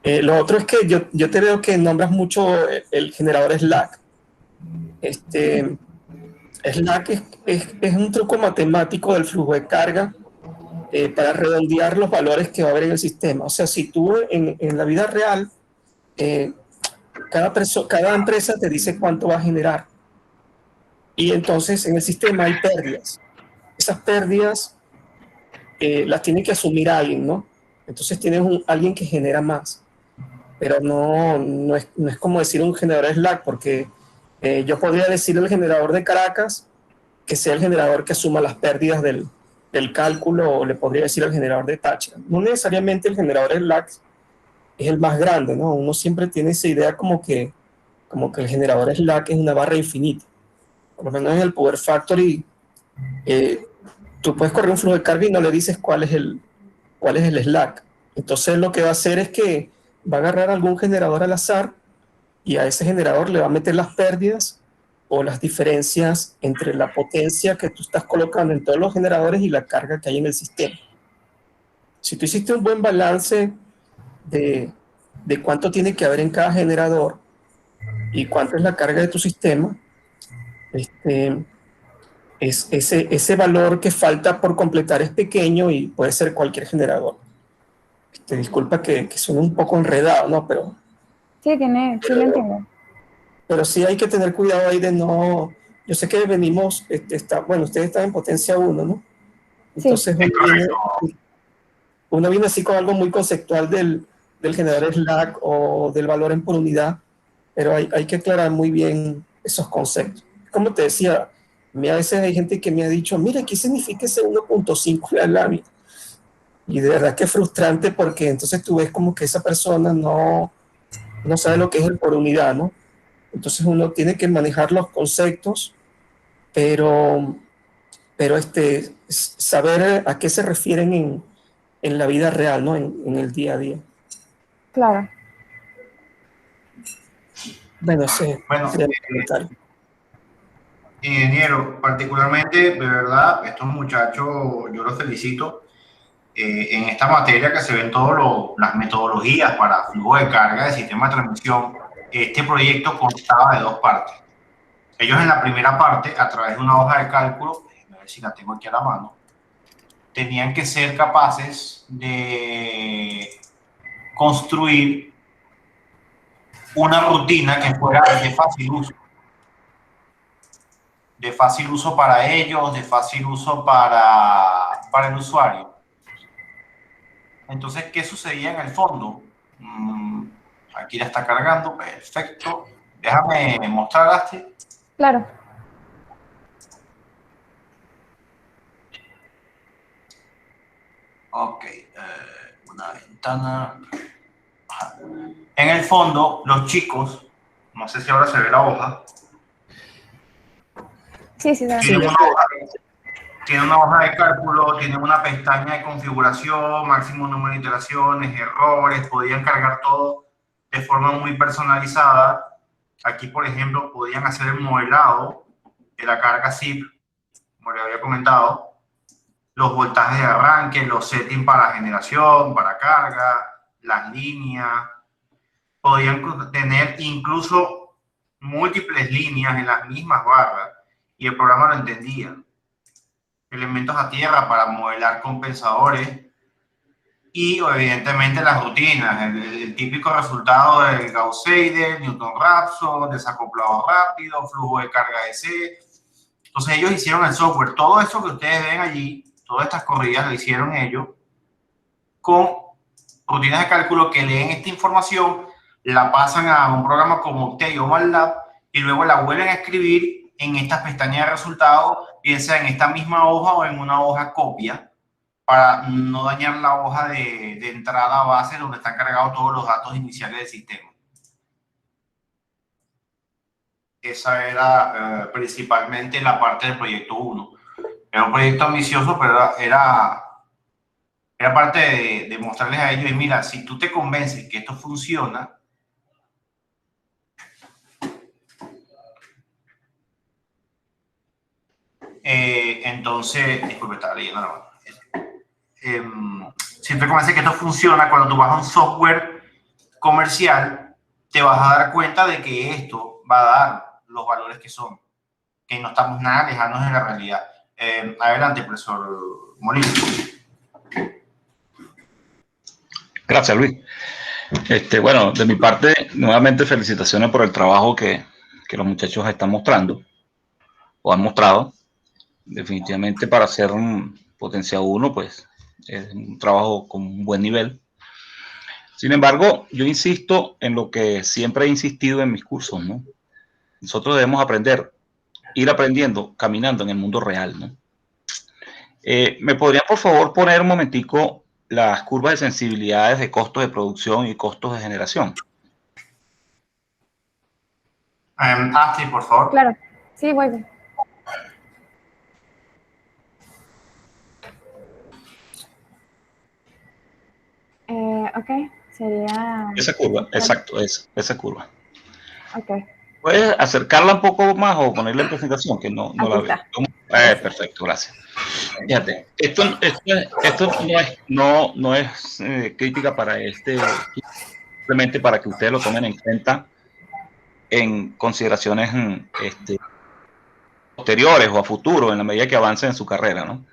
S5: Lo otro es que yo te veo que nombras mucho el generador SLAC. SLAC es un truco matemático del flujo de carga para redondear los valores que va a haber en el sistema. O sea, si tú en la vida real, cada empresa te dice cuánto va a generar. Y entonces en el sistema hay pérdidas. Esas pérdidas las tiene que asumir alguien, ¿no? Entonces tienes alguien que genera más. Pero no es como decir un generador SLAC, porque yo podría decir el generador de Caracas que sea el generador que asuma las pérdidas del cálculo, o le podría decir el generador de Thatcher. No necesariamente el generador slack es el más grande, ¿no? Uno siempre tiene esa idea como que el generador slack es una barra infinita. Por lo menos en el Power Factory, tú puedes correr un flujo de carga y no le dices cuál es el slack. Entonces lo que va a hacer es que va a agarrar algún generador al azar y a ese generador le va a meter las pérdidas o las diferencias entre la potencia que tú estás colocando en todos los generadores y la carga que hay en el sistema. Si tú hiciste un buen balance de cuánto tiene que haber en cada generador y cuánto es la carga de tu sistema, ese valor que falta por completar es pequeño y puede ser cualquier generador. Disculpa que suene un poco enredado, ¿no? Pero
S8: Sí, sí lo entiendo.
S5: pero sí hay que tener cuidado ahí de no... Yo sé que venimos, bueno, ustedes están en potencia 1, ¿no? Entonces uno viene así con algo muy conceptual del generador slack o del valor en por unidad, pero hay que aclarar muy bien esos conceptos. Como te decía, a veces hay gente que me ha dicho, mira, ¿qué significa ese 1.5 en la lámina? Y de verdad que es frustrante, porque entonces tú ves como que esa persona no sabe lo que es el por unidad, ¿no? Entonces uno tiene que manejar los conceptos, pero saber a qué se refieren en la vida real, ¿no? En el día a día.
S8: Claro.
S5: Bueno, sí.
S1: Bueno, ingeniero, particularmente, de verdad, estos muchachos, yo los felicito. En esta materia que se ven todas las metodologías para flujo de carga de sistema de transmisión, este proyecto constaba de dos partes. Ellos en la primera parte, a través de una hoja de cálculo, a ver si la tengo aquí a la mano, tenían que ser capaces de construir una rutina que fuera de fácil uso. De fácil uso para ellos, de fácil uso para el usuario. Entonces, ¿qué sucedía en el fondo? Aquí la está cargando, perfecto. Déjame mostrarte.
S8: Claro.
S1: Ok, una ventana. En el fondo, los chicos, no sé si ahora se ve la hoja.
S8: Sí.
S1: Tiene una hoja de cálculo, tiene una pestaña de configuración, máximo número de iteraciones, errores, podían cargar todo de forma muy personalizada. Aquí, por ejemplo, podían hacer el modelado de la carga zip, como le había comentado, los voltajes de arranque, los settings para generación, para carga, las líneas. Podían tener incluso múltiples líneas en las mismas barras y el programa lo entendía. Elementos a tierra para modelar compensadores y evidentemente las rutinas, el típico resultado del Gauss-Seidel, Newton-Raphson, desacoplado rápido, flujo de carga DC. Entonces ellos hicieron el software, todo eso que ustedes ven allí, todas estas corridas lo hicieron ellos con rutinas de cálculo que leen esta información, la pasan a un programa como Octave o MATLAB y luego la vuelven a escribir en estas pestañas de resultados, bien sea en esta misma hoja o en una hoja copia, para no dañar la hoja de entrada base donde están cargados todos los datos iniciales del sistema. Esa era principalmente la parte del proyecto 1. Era un proyecto ambicioso, pero era parte de mostrarles a ellos, y mira, si tú te convences que esto funciona, entonces, disculpe, estaba leyendo la mano. Si tú te convences que esto funciona, cuando tú vas a un software comercial, te vas a dar cuenta de que esto va a dar los valores que son, que no estamos nada lejanos de la realidad. Adelante, profesor Molina.
S7: Gracias, Luis. Bueno, de mi parte, nuevamente felicitaciones por el trabajo que los muchachos están mostrando o han mostrado. Definitivamente para hacer un Potencia 1, pues es un trabajo con un buen nivel. Sin embargo, yo insisto en lo que siempre he insistido en mis cursos, ¿no? Nosotros debemos aprender ir aprendiendo caminando en el mundo real, ¿no? ¿Me podrían, por favor, poner un momentico las curvas de sensibilidades de costos de producción y costos de generación?
S1: Asti, por favor.
S8: Claro, sí, voy. Ok, sería...
S7: Esa curva, exacto, esa curva.
S8: Ok,
S7: ¿Puedes acercarla un poco más o ponerla en presentación? Que no
S8: aquí
S7: la veo.
S8: está.
S7: Perfecto, gracias. Fíjate, esto no es crítica para simplemente para que ustedes lo tomen en cuenta en consideraciones posteriores o a futuro, en la medida que avancen en su carrera, ¿no?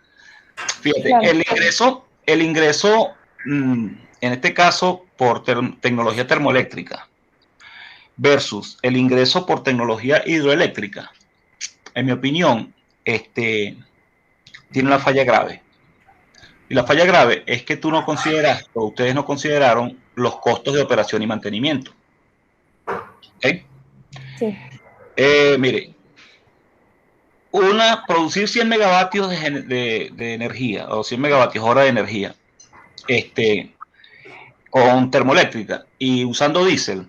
S7: Fíjate,
S8: Claro.
S7: el ingreso en este caso por tecnología termoeléctrica versus el ingreso por tecnología hidroeléctrica, en mi opinión, tiene una falla grave. Y la falla grave es que tú no consideras, o ustedes no consideraron, los costos de operación y mantenimiento. ¿Okay?
S8: Sí.
S7: Mire, producir 100 megavatios de energía, o 100 megavatios hora de energía, con termoeléctrica y usando diésel,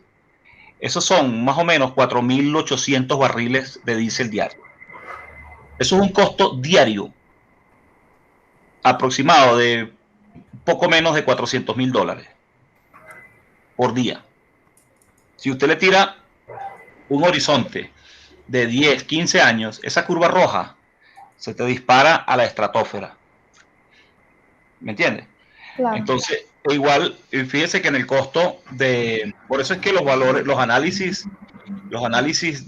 S7: esos son más o menos 4.800 barriles de diésel diario. Eso es un costo diario aproximado de poco menos de $400,000 por día. Si usted le tira un horizonte de 10, 15 años, esa curva roja se te dispara a la estratosfera. ¿Me entiendes?
S8: Claro.
S7: Entonces, igual, fíjese que en el costo por eso es que los valores, los análisis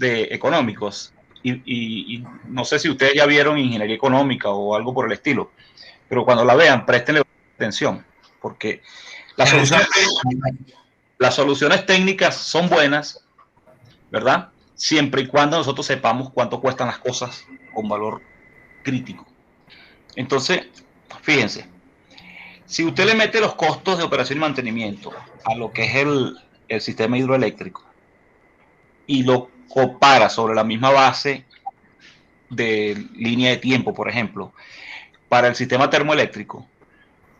S7: económicos, y no sé si ustedes ya vieron ingeniería económica o algo por el estilo, pero cuando la vean, préstenle atención, porque las soluciones técnicas son buenas, ¿verdad? Siempre y cuando nosotros sepamos cuánto cuestan las cosas con valor crítico. Entonces, fíjense, si usted le mete los costos de operación y mantenimiento a lo que es el sistema hidroeléctrico y lo compara sobre la misma base de línea de tiempo, por ejemplo, para el sistema termoeléctrico,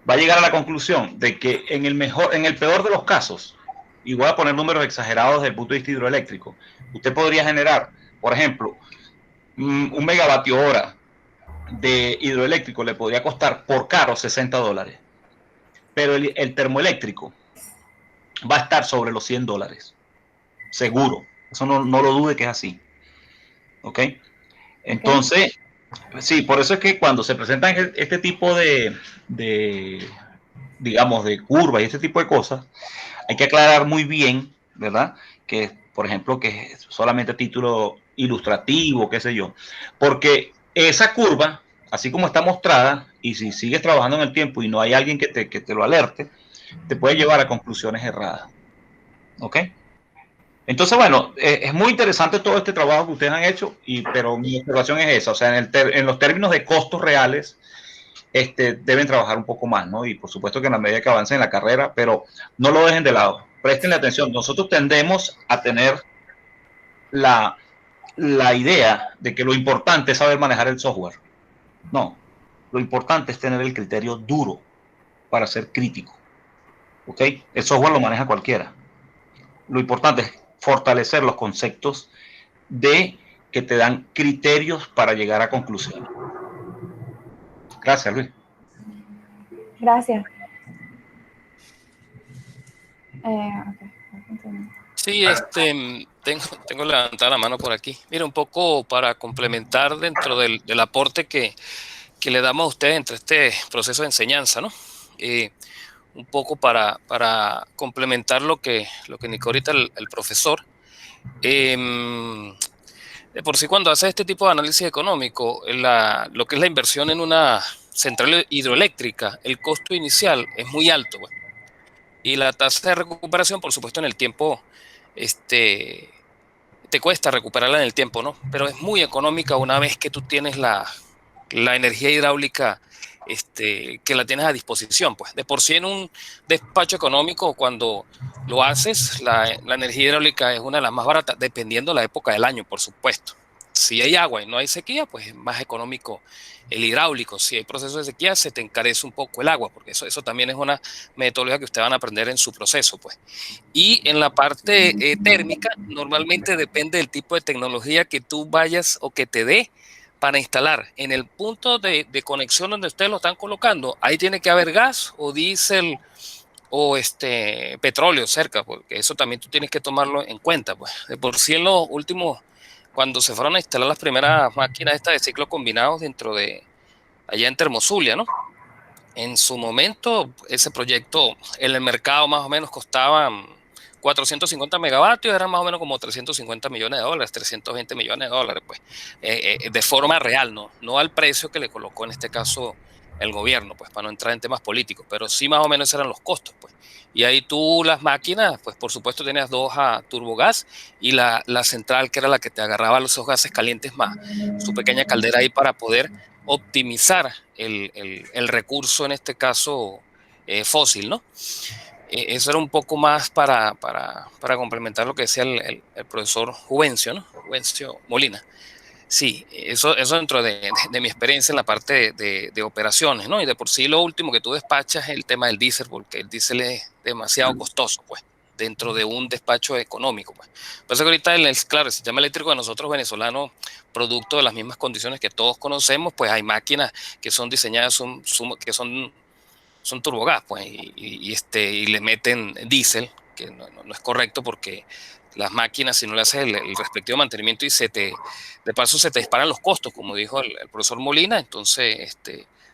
S7: va a llegar a la conclusión de que en el peor de los casos, y voy a poner números exagerados desde el punto de vista hidroeléctrico, usted podría generar, por ejemplo, un megavatio hora de hidroeléctrico le podría costar por caro $60, pero el termoeléctrico va a estar sobre los $100, seguro. Eso no lo dude que es así. ¿Ok? Entonces, sí, por eso es que cuando se presentan este tipo digamos, de curvas y este tipo de cosas, hay que aclarar muy bien, ¿verdad? Que, por ejemplo, que es solamente título ilustrativo, qué sé yo. Porque esa curva, así como está mostrada, y si sigues trabajando en el tiempo y no hay alguien que te lo alerte, te puede llevar a conclusiones erradas. ¿Ok? Entonces, bueno, es muy interesante todo este trabajo que ustedes han hecho, pero mi observación es esa, o sea, en los términos de costos reales, deben trabajar un poco más, ¿no? Y por supuesto que en la medida que avancen en la carrera, pero no lo dejen de lado, prestenle atención. Nosotros tendemos a tener la idea de que lo importante es saber manejar el software. No, lo importante es tener el criterio duro para ser crítico, ¿ok? El software lo maneja cualquiera. Lo importante es fortalecer los conceptos que te dan criterios para llegar a conclusiones. Gracias, Luis.
S8: Gracias.
S6: Sí, tengo levantada la mano por aquí. Mira, un poco para complementar dentro del aporte que le damos a ustedes entre este proceso de enseñanza, ¿no? Un poco para complementar lo que indicó ahorita el profesor. De por sí, cuando hace este tipo de análisis económico, lo que es la inversión en una central hidroeléctrica, el costo inicial es muy alto, pues. Y la tasa de recuperación, por supuesto, en el tiempo, te cuesta recuperarla en el tiempo, ¿no? Pero es muy económica una vez que tú tienes la energía hidráulica que la tienes a disposición, pues. De por sí en un despacho económico, cuando lo haces, la energía hidráulica es una de las más baratas, dependiendo de la época del año, por supuesto. Si hay agua y no hay sequía, pues es más económico el hidráulico. Si hay proceso de sequía, se te encarece un poco el agua, porque eso también es una metodología que ustedes van a aprender en su proceso, pues. Y en la parte térmica, normalmente depende del tipo de tecnología que tú vayas o que te dé para instalar. En el punto de conexión donde ustedes lo están colocando, ahí tiene que haber gas o diésel o petróleo cerca, porque eso también tú tienes que tomarlo en cuenta, pues. De por sí en los últimos, cuando se fueron a instalar las primeras máquinas estas de ciclo combinado allá en Termozulia, ¿no? En su momento, ese proyecto en el mercado más o menos costaba 450 megavatios, eran más o menos como 350 millones de dólares, 320 millones de dólares, pues, de forma real, no al precio que le colocó en este caso el gobierno, pues, para no entrar en temas políticos, pero sí más o menos eran los costos, pues. Y ahí tú las máquinas, pues por supuesto tenías dos a turbogás y la central que era la que te agarraba esos gases calientes más su pequeña caldera ahí para poder optimizar el recurso, en este caso fósil, ¿no? Eso era un poco más para complementar lo que decía el profesor Juvencio, ¿no? Juvencio Molina. Sí, eso dentro de mi experiencia en la parte de operaciones, ¿no? Y de por sí lo último que tú despachas es el tema del diésel, porque el diésel es demasiado costoso, pues, dentro de un despacho económico, pues. Por eso que ahorita, claro, el sistema eléctrico de nosotros venezolanos, producto de las mismas condiciones que todos conocemos, pues hay máquinas que son diseñadas, que son turbogás, pues, y le meten diésel, que no es correcto porque las máquinas, si no le haces el respectivo mantenimiento y de paso se te disparan los costos, como dijo el profesor Molina, entonces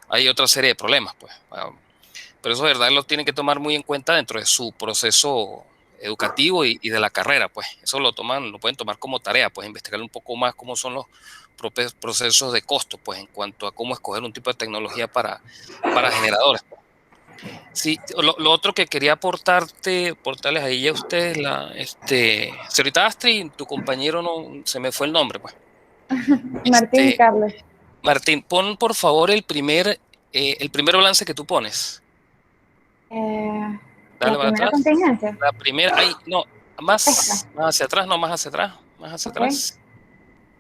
S6: hay otra serie de problemas, pues. Pero eso de verdad lo tienen que tomar muy en cuenta dentro de su proceso educativo y de la carrera, pues. Eso lo pueden tomar como tarea, pues, investigar un poco más cómo son los procesos de costo, pues, en cuanto a cómo escoger un tipo de tecnología para generadores, pues. Sí, lo otro que quería aportarles ahí a ustedes, señorita Astrid, tu compañero no, se me fue el nombre, pues.
S8: Martín Carlos.
S6: Martín, pon por favor el primer balance que tú pones.
S8: La
S6: Dale para
S8: primera
S6: atrás.
S8: contingencia.
S6: La primera, ahí, no, más hacia atrás, no, más hacia atrás, más hacia
S8: Ok.
S6: atrás,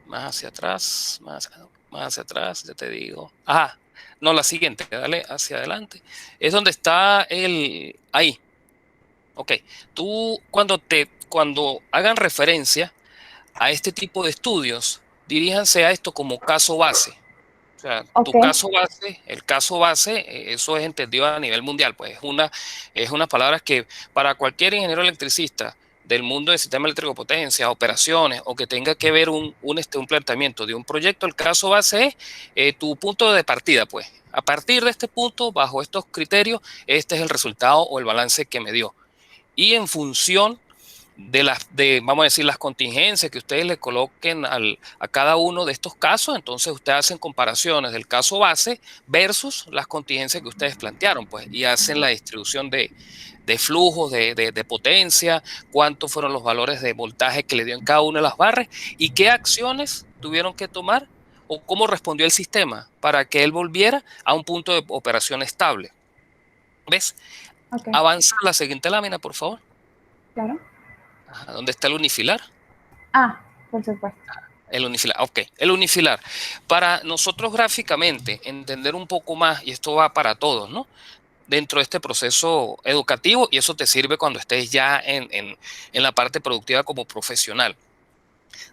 S6: más hacia atrás, más hacia atrás, ya te digo. Ajá, no, la siguiente, dale hacia adelante. Es donde está ahí. Ok, tú cuando hagan referencia a este tipo de estudios, diríjanse a esto como caso base. O sea,
S8: Ok.
S6: el caso base, eso es entendido a nivel mundial, pues es una palabra que para cualquier ingeniero electricista del mundo del sistema eléctrico de potencia, operaciones, o que tenga que ver un planteamiento de un proyecto, el caso base es tu punto de partida, pues. A partir de este punto, bajo estos criterios, este es el resultado o el balance que me dio. Y en función vamos a decir, las contingencias que ustedes le coloquen a cada uno de estos casos, entonces ustedes hacen comparaciones del caso base versus las contingencias que ustedes plantearon, pues, y hacen la distribución de flujos, de potencia, cuántos fueron los valores de voltaje que le dio en cada una de las barras y qué acciones tuvieron que tomar o cómo respondió el sistema para que él volviera a un punto de operación estable. ¿Ves?
S8: Okay.
S6: Avanza a la siguiente lámina, por favor.
S8: Claro.
S6: ¿Dónde está el unifilar?
S8: Por supuesto.
S6: El unifilar, ok. El unifilar. Para nosotros gráficamente entender un poco más, y esto va para todos, ¿no? Dentro de este proceso educativo, y eso te sirve cuando estés ya en la parte productiva como profesional.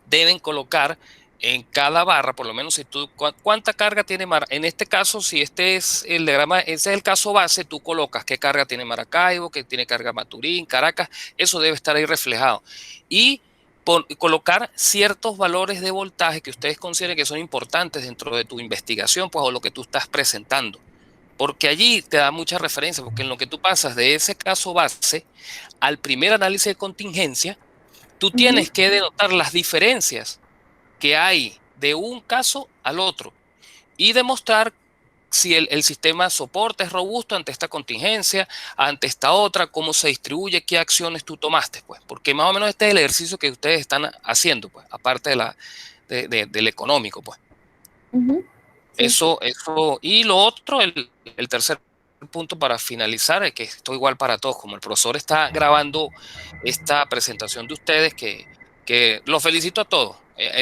S6: Deben colocar en cada barra, por lo menos si tú, ¿cuánta carga tiene Maracaibo? En este caso, si este es el diagrama, ese es el caso base, tú colocas qué carga tiene Maracaibo, qué tiene carga Maturín, Caracas, eso debe estar ahí reflejado. Y colocar ciertos valores de voltaje que ustedes consideren que son importantes dentro de tu investigación, pues, o lo que tú estás presentando. Porque allí te da mucha referencia, porque en lo que tú pasas de ese caso base al primer análisis de contingencia, tú tienes que denotar las diferencias que hay de un caso al otro y demostrar si el sistema soporta, es robusto ante esta contingencia, ante esta otra, cómo se distribuye, qué acciones tú tomaste, pues, porque más o menos este es el ejercicio que ustedes están haciendo, pues, aparte del económico, pues. Sí. Eso, y lo otro, el tercer punto para finalizar, que esto igual para todos, como el profesor está grabando esta presentación de ustedes, que los felicito a todos,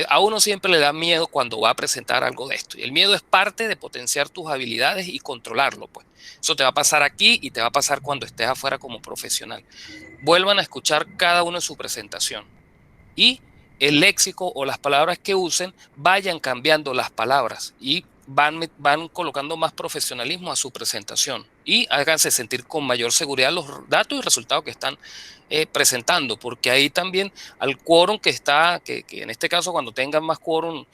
S6: A uno siempre le da miedo cuando va a presentar algo de esto. Y el miedo es parte de potenciar tus habilidades y controlarlo, pues. Eso te va a pasar aquí y te va a pasar cuando estés afuera como profesional. Vuelvan a escuchar cada uno en su presentación. Y el léxico o las palabras que usen, vayan cambiando las palabras y van colocando más profesionalismo a su presentación. Y háganse sentir con mayor seguridad los datos y resultados que están presentando, porque ahí también al quórum que en este caso cuando tengan más quórum,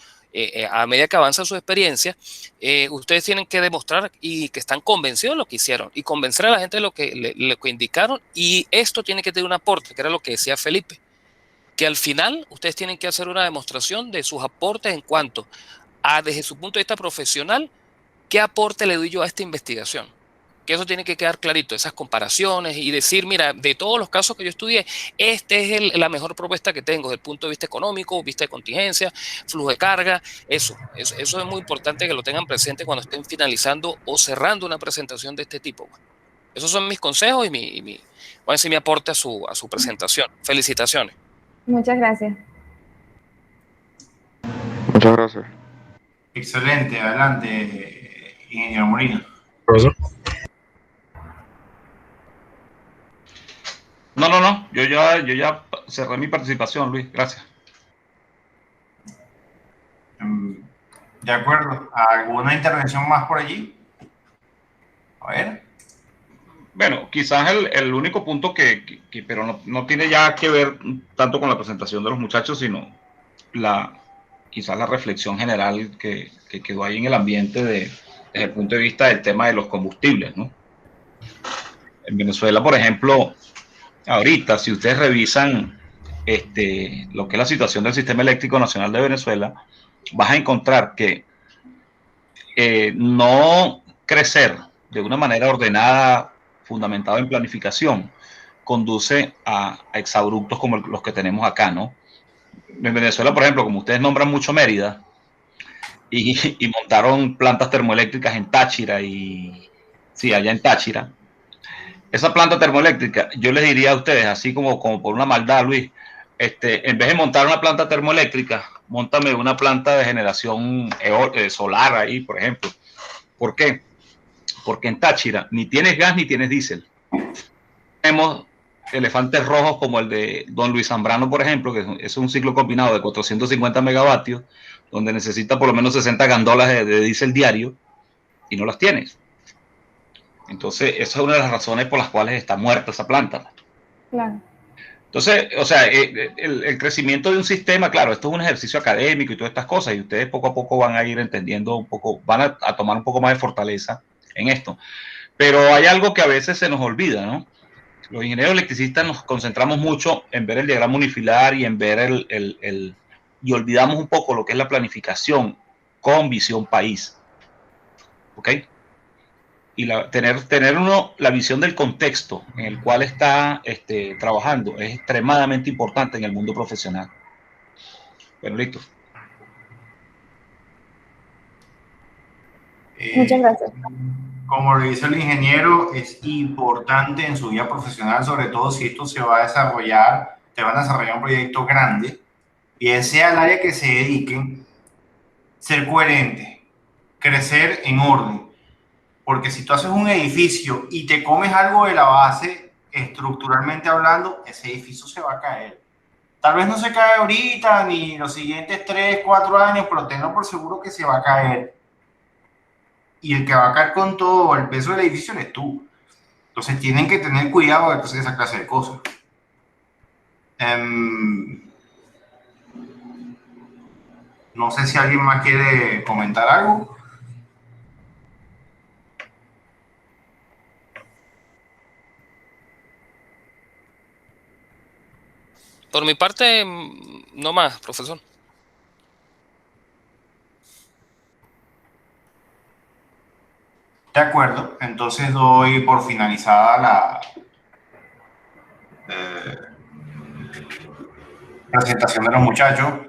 S6: a medida que avanza su experiencia, ustedes tienen que demostrar y que están convencidos de lo que hicieron y convencer a la gente de lo que indicaron, y esto tiene que tener un aporte, que era lo que decía Felipe, que al final ustedes tienen que hacer una demostración de sus aportes en cuanto a, desde su punto de vista profesional, qué aporte le doy yo a esta investigación. Que eso tiene que quedar clarito, esas comparaciones y decir, mira, de todos los casos que yo estudié, este es la mejor propuesta que tengo desde el punto de vista económico, vista de contingencia, flujo de carga. Eso es muy importante que lo tengan presente cuando estén finalizando o cerrando una presentación de este tipo. Esos son mis consejos y voy a decir, mi aporte a su presentación. Felicitaciones.
S8: Muchas gracias.
S10: Muchas gracias.
S1: Excelente, adelante, ingeniero Molina.
S9: Profesor.
S7: No, yo ya cerré mi participación, Luis, gracias.
S1: De acuerdo, ¿alguna intervención más por allí? A ver.
S7: Bueno, quizás el único punto pero no tiene ya que ver tanto con la presentación de los muchachos, sino quizás la reflexión general que quedó ahí en el ambiente desde el punto de vista del tema de los combustibles, ¿no? En Venezuela, por ejemplo, ahorita, si ustedes revisan lo que es la situación del Sistema Eléctrico Nacional de Venezuela, vas a encontrar que no crecer de una manera ordenada, fundamentada en planificación, conduce a exabruptos como los que tenemos acá, ¿no? En Venezuela, por ejemplo, como ustedes nombran mucho Mérida, y montaron plantas termoeléctricas en Táchira, allá en Táchira. Esa planta termoeléctrica, yo les diría a ustedes, así como por una maldad, Luis, en vez de montar una planta termoeléctrica, móntame una planta de generación solar ahí, por ejemplo. ¿Por qué? Porque en Táchira ni tienes gas ni tienes diésel. Tenemos elefantes rojos como el de Don Luis Zambrano, por ejemplo, que es un ciclo combinado de 450 megavatios, donde necesita por lo menos 60 gandolas de diésel diario, y no las tienes. Entonces, esa es una de las razones por las cuales está muerta esa planta.
S8: Claro.
S7: Entonces, o sea, el crecimiento de un sistema, claro, esto es un ejercicio académico y todas estas cosas, y ustedes poco a poco van a ir entendiendo un poco, van a tomar un poco más de fortaleza en esto. Pero hay algo que a veces se nos olvida, ¿no? Los ingenieros electricistas nos concentramos mucho en ver el diagrama unifilar y en ver y olvidamos un poco lo que es la planificación con visión país. ¿Ok? Y tener uno la visión del contexto en el cual está trabajando es extremadamente importante en el mundo profesional. Bueno, listo.
S8: Muchas gracias.
S1: Como lo dice el ingeniero, es importante en su vida profesional, sobre todo si esto se va a desarrollar, te van a desarrollar un proyecto grande, bien sea el área que se dediquen, ser coherente, crecer en orden. Porque si tú haces un edificio y te comes algo de la base, estructuralmente hablando, ese edificio se va a caer. Tal vez no se cae ahorita ni los siguientes 3, 4 años, pero tenlo por seguro que se va a caer. Y el que va a caer con todo el peso del edificio eres tú. Entonces tienen que tener cuidado de esa clase de cosas. No sé si alguien más quiere comentar algo.
S6: Por mi parte, no más, profesor.
S1: De acuerdo, entonces doy por finalizada la presentación de los muchachos.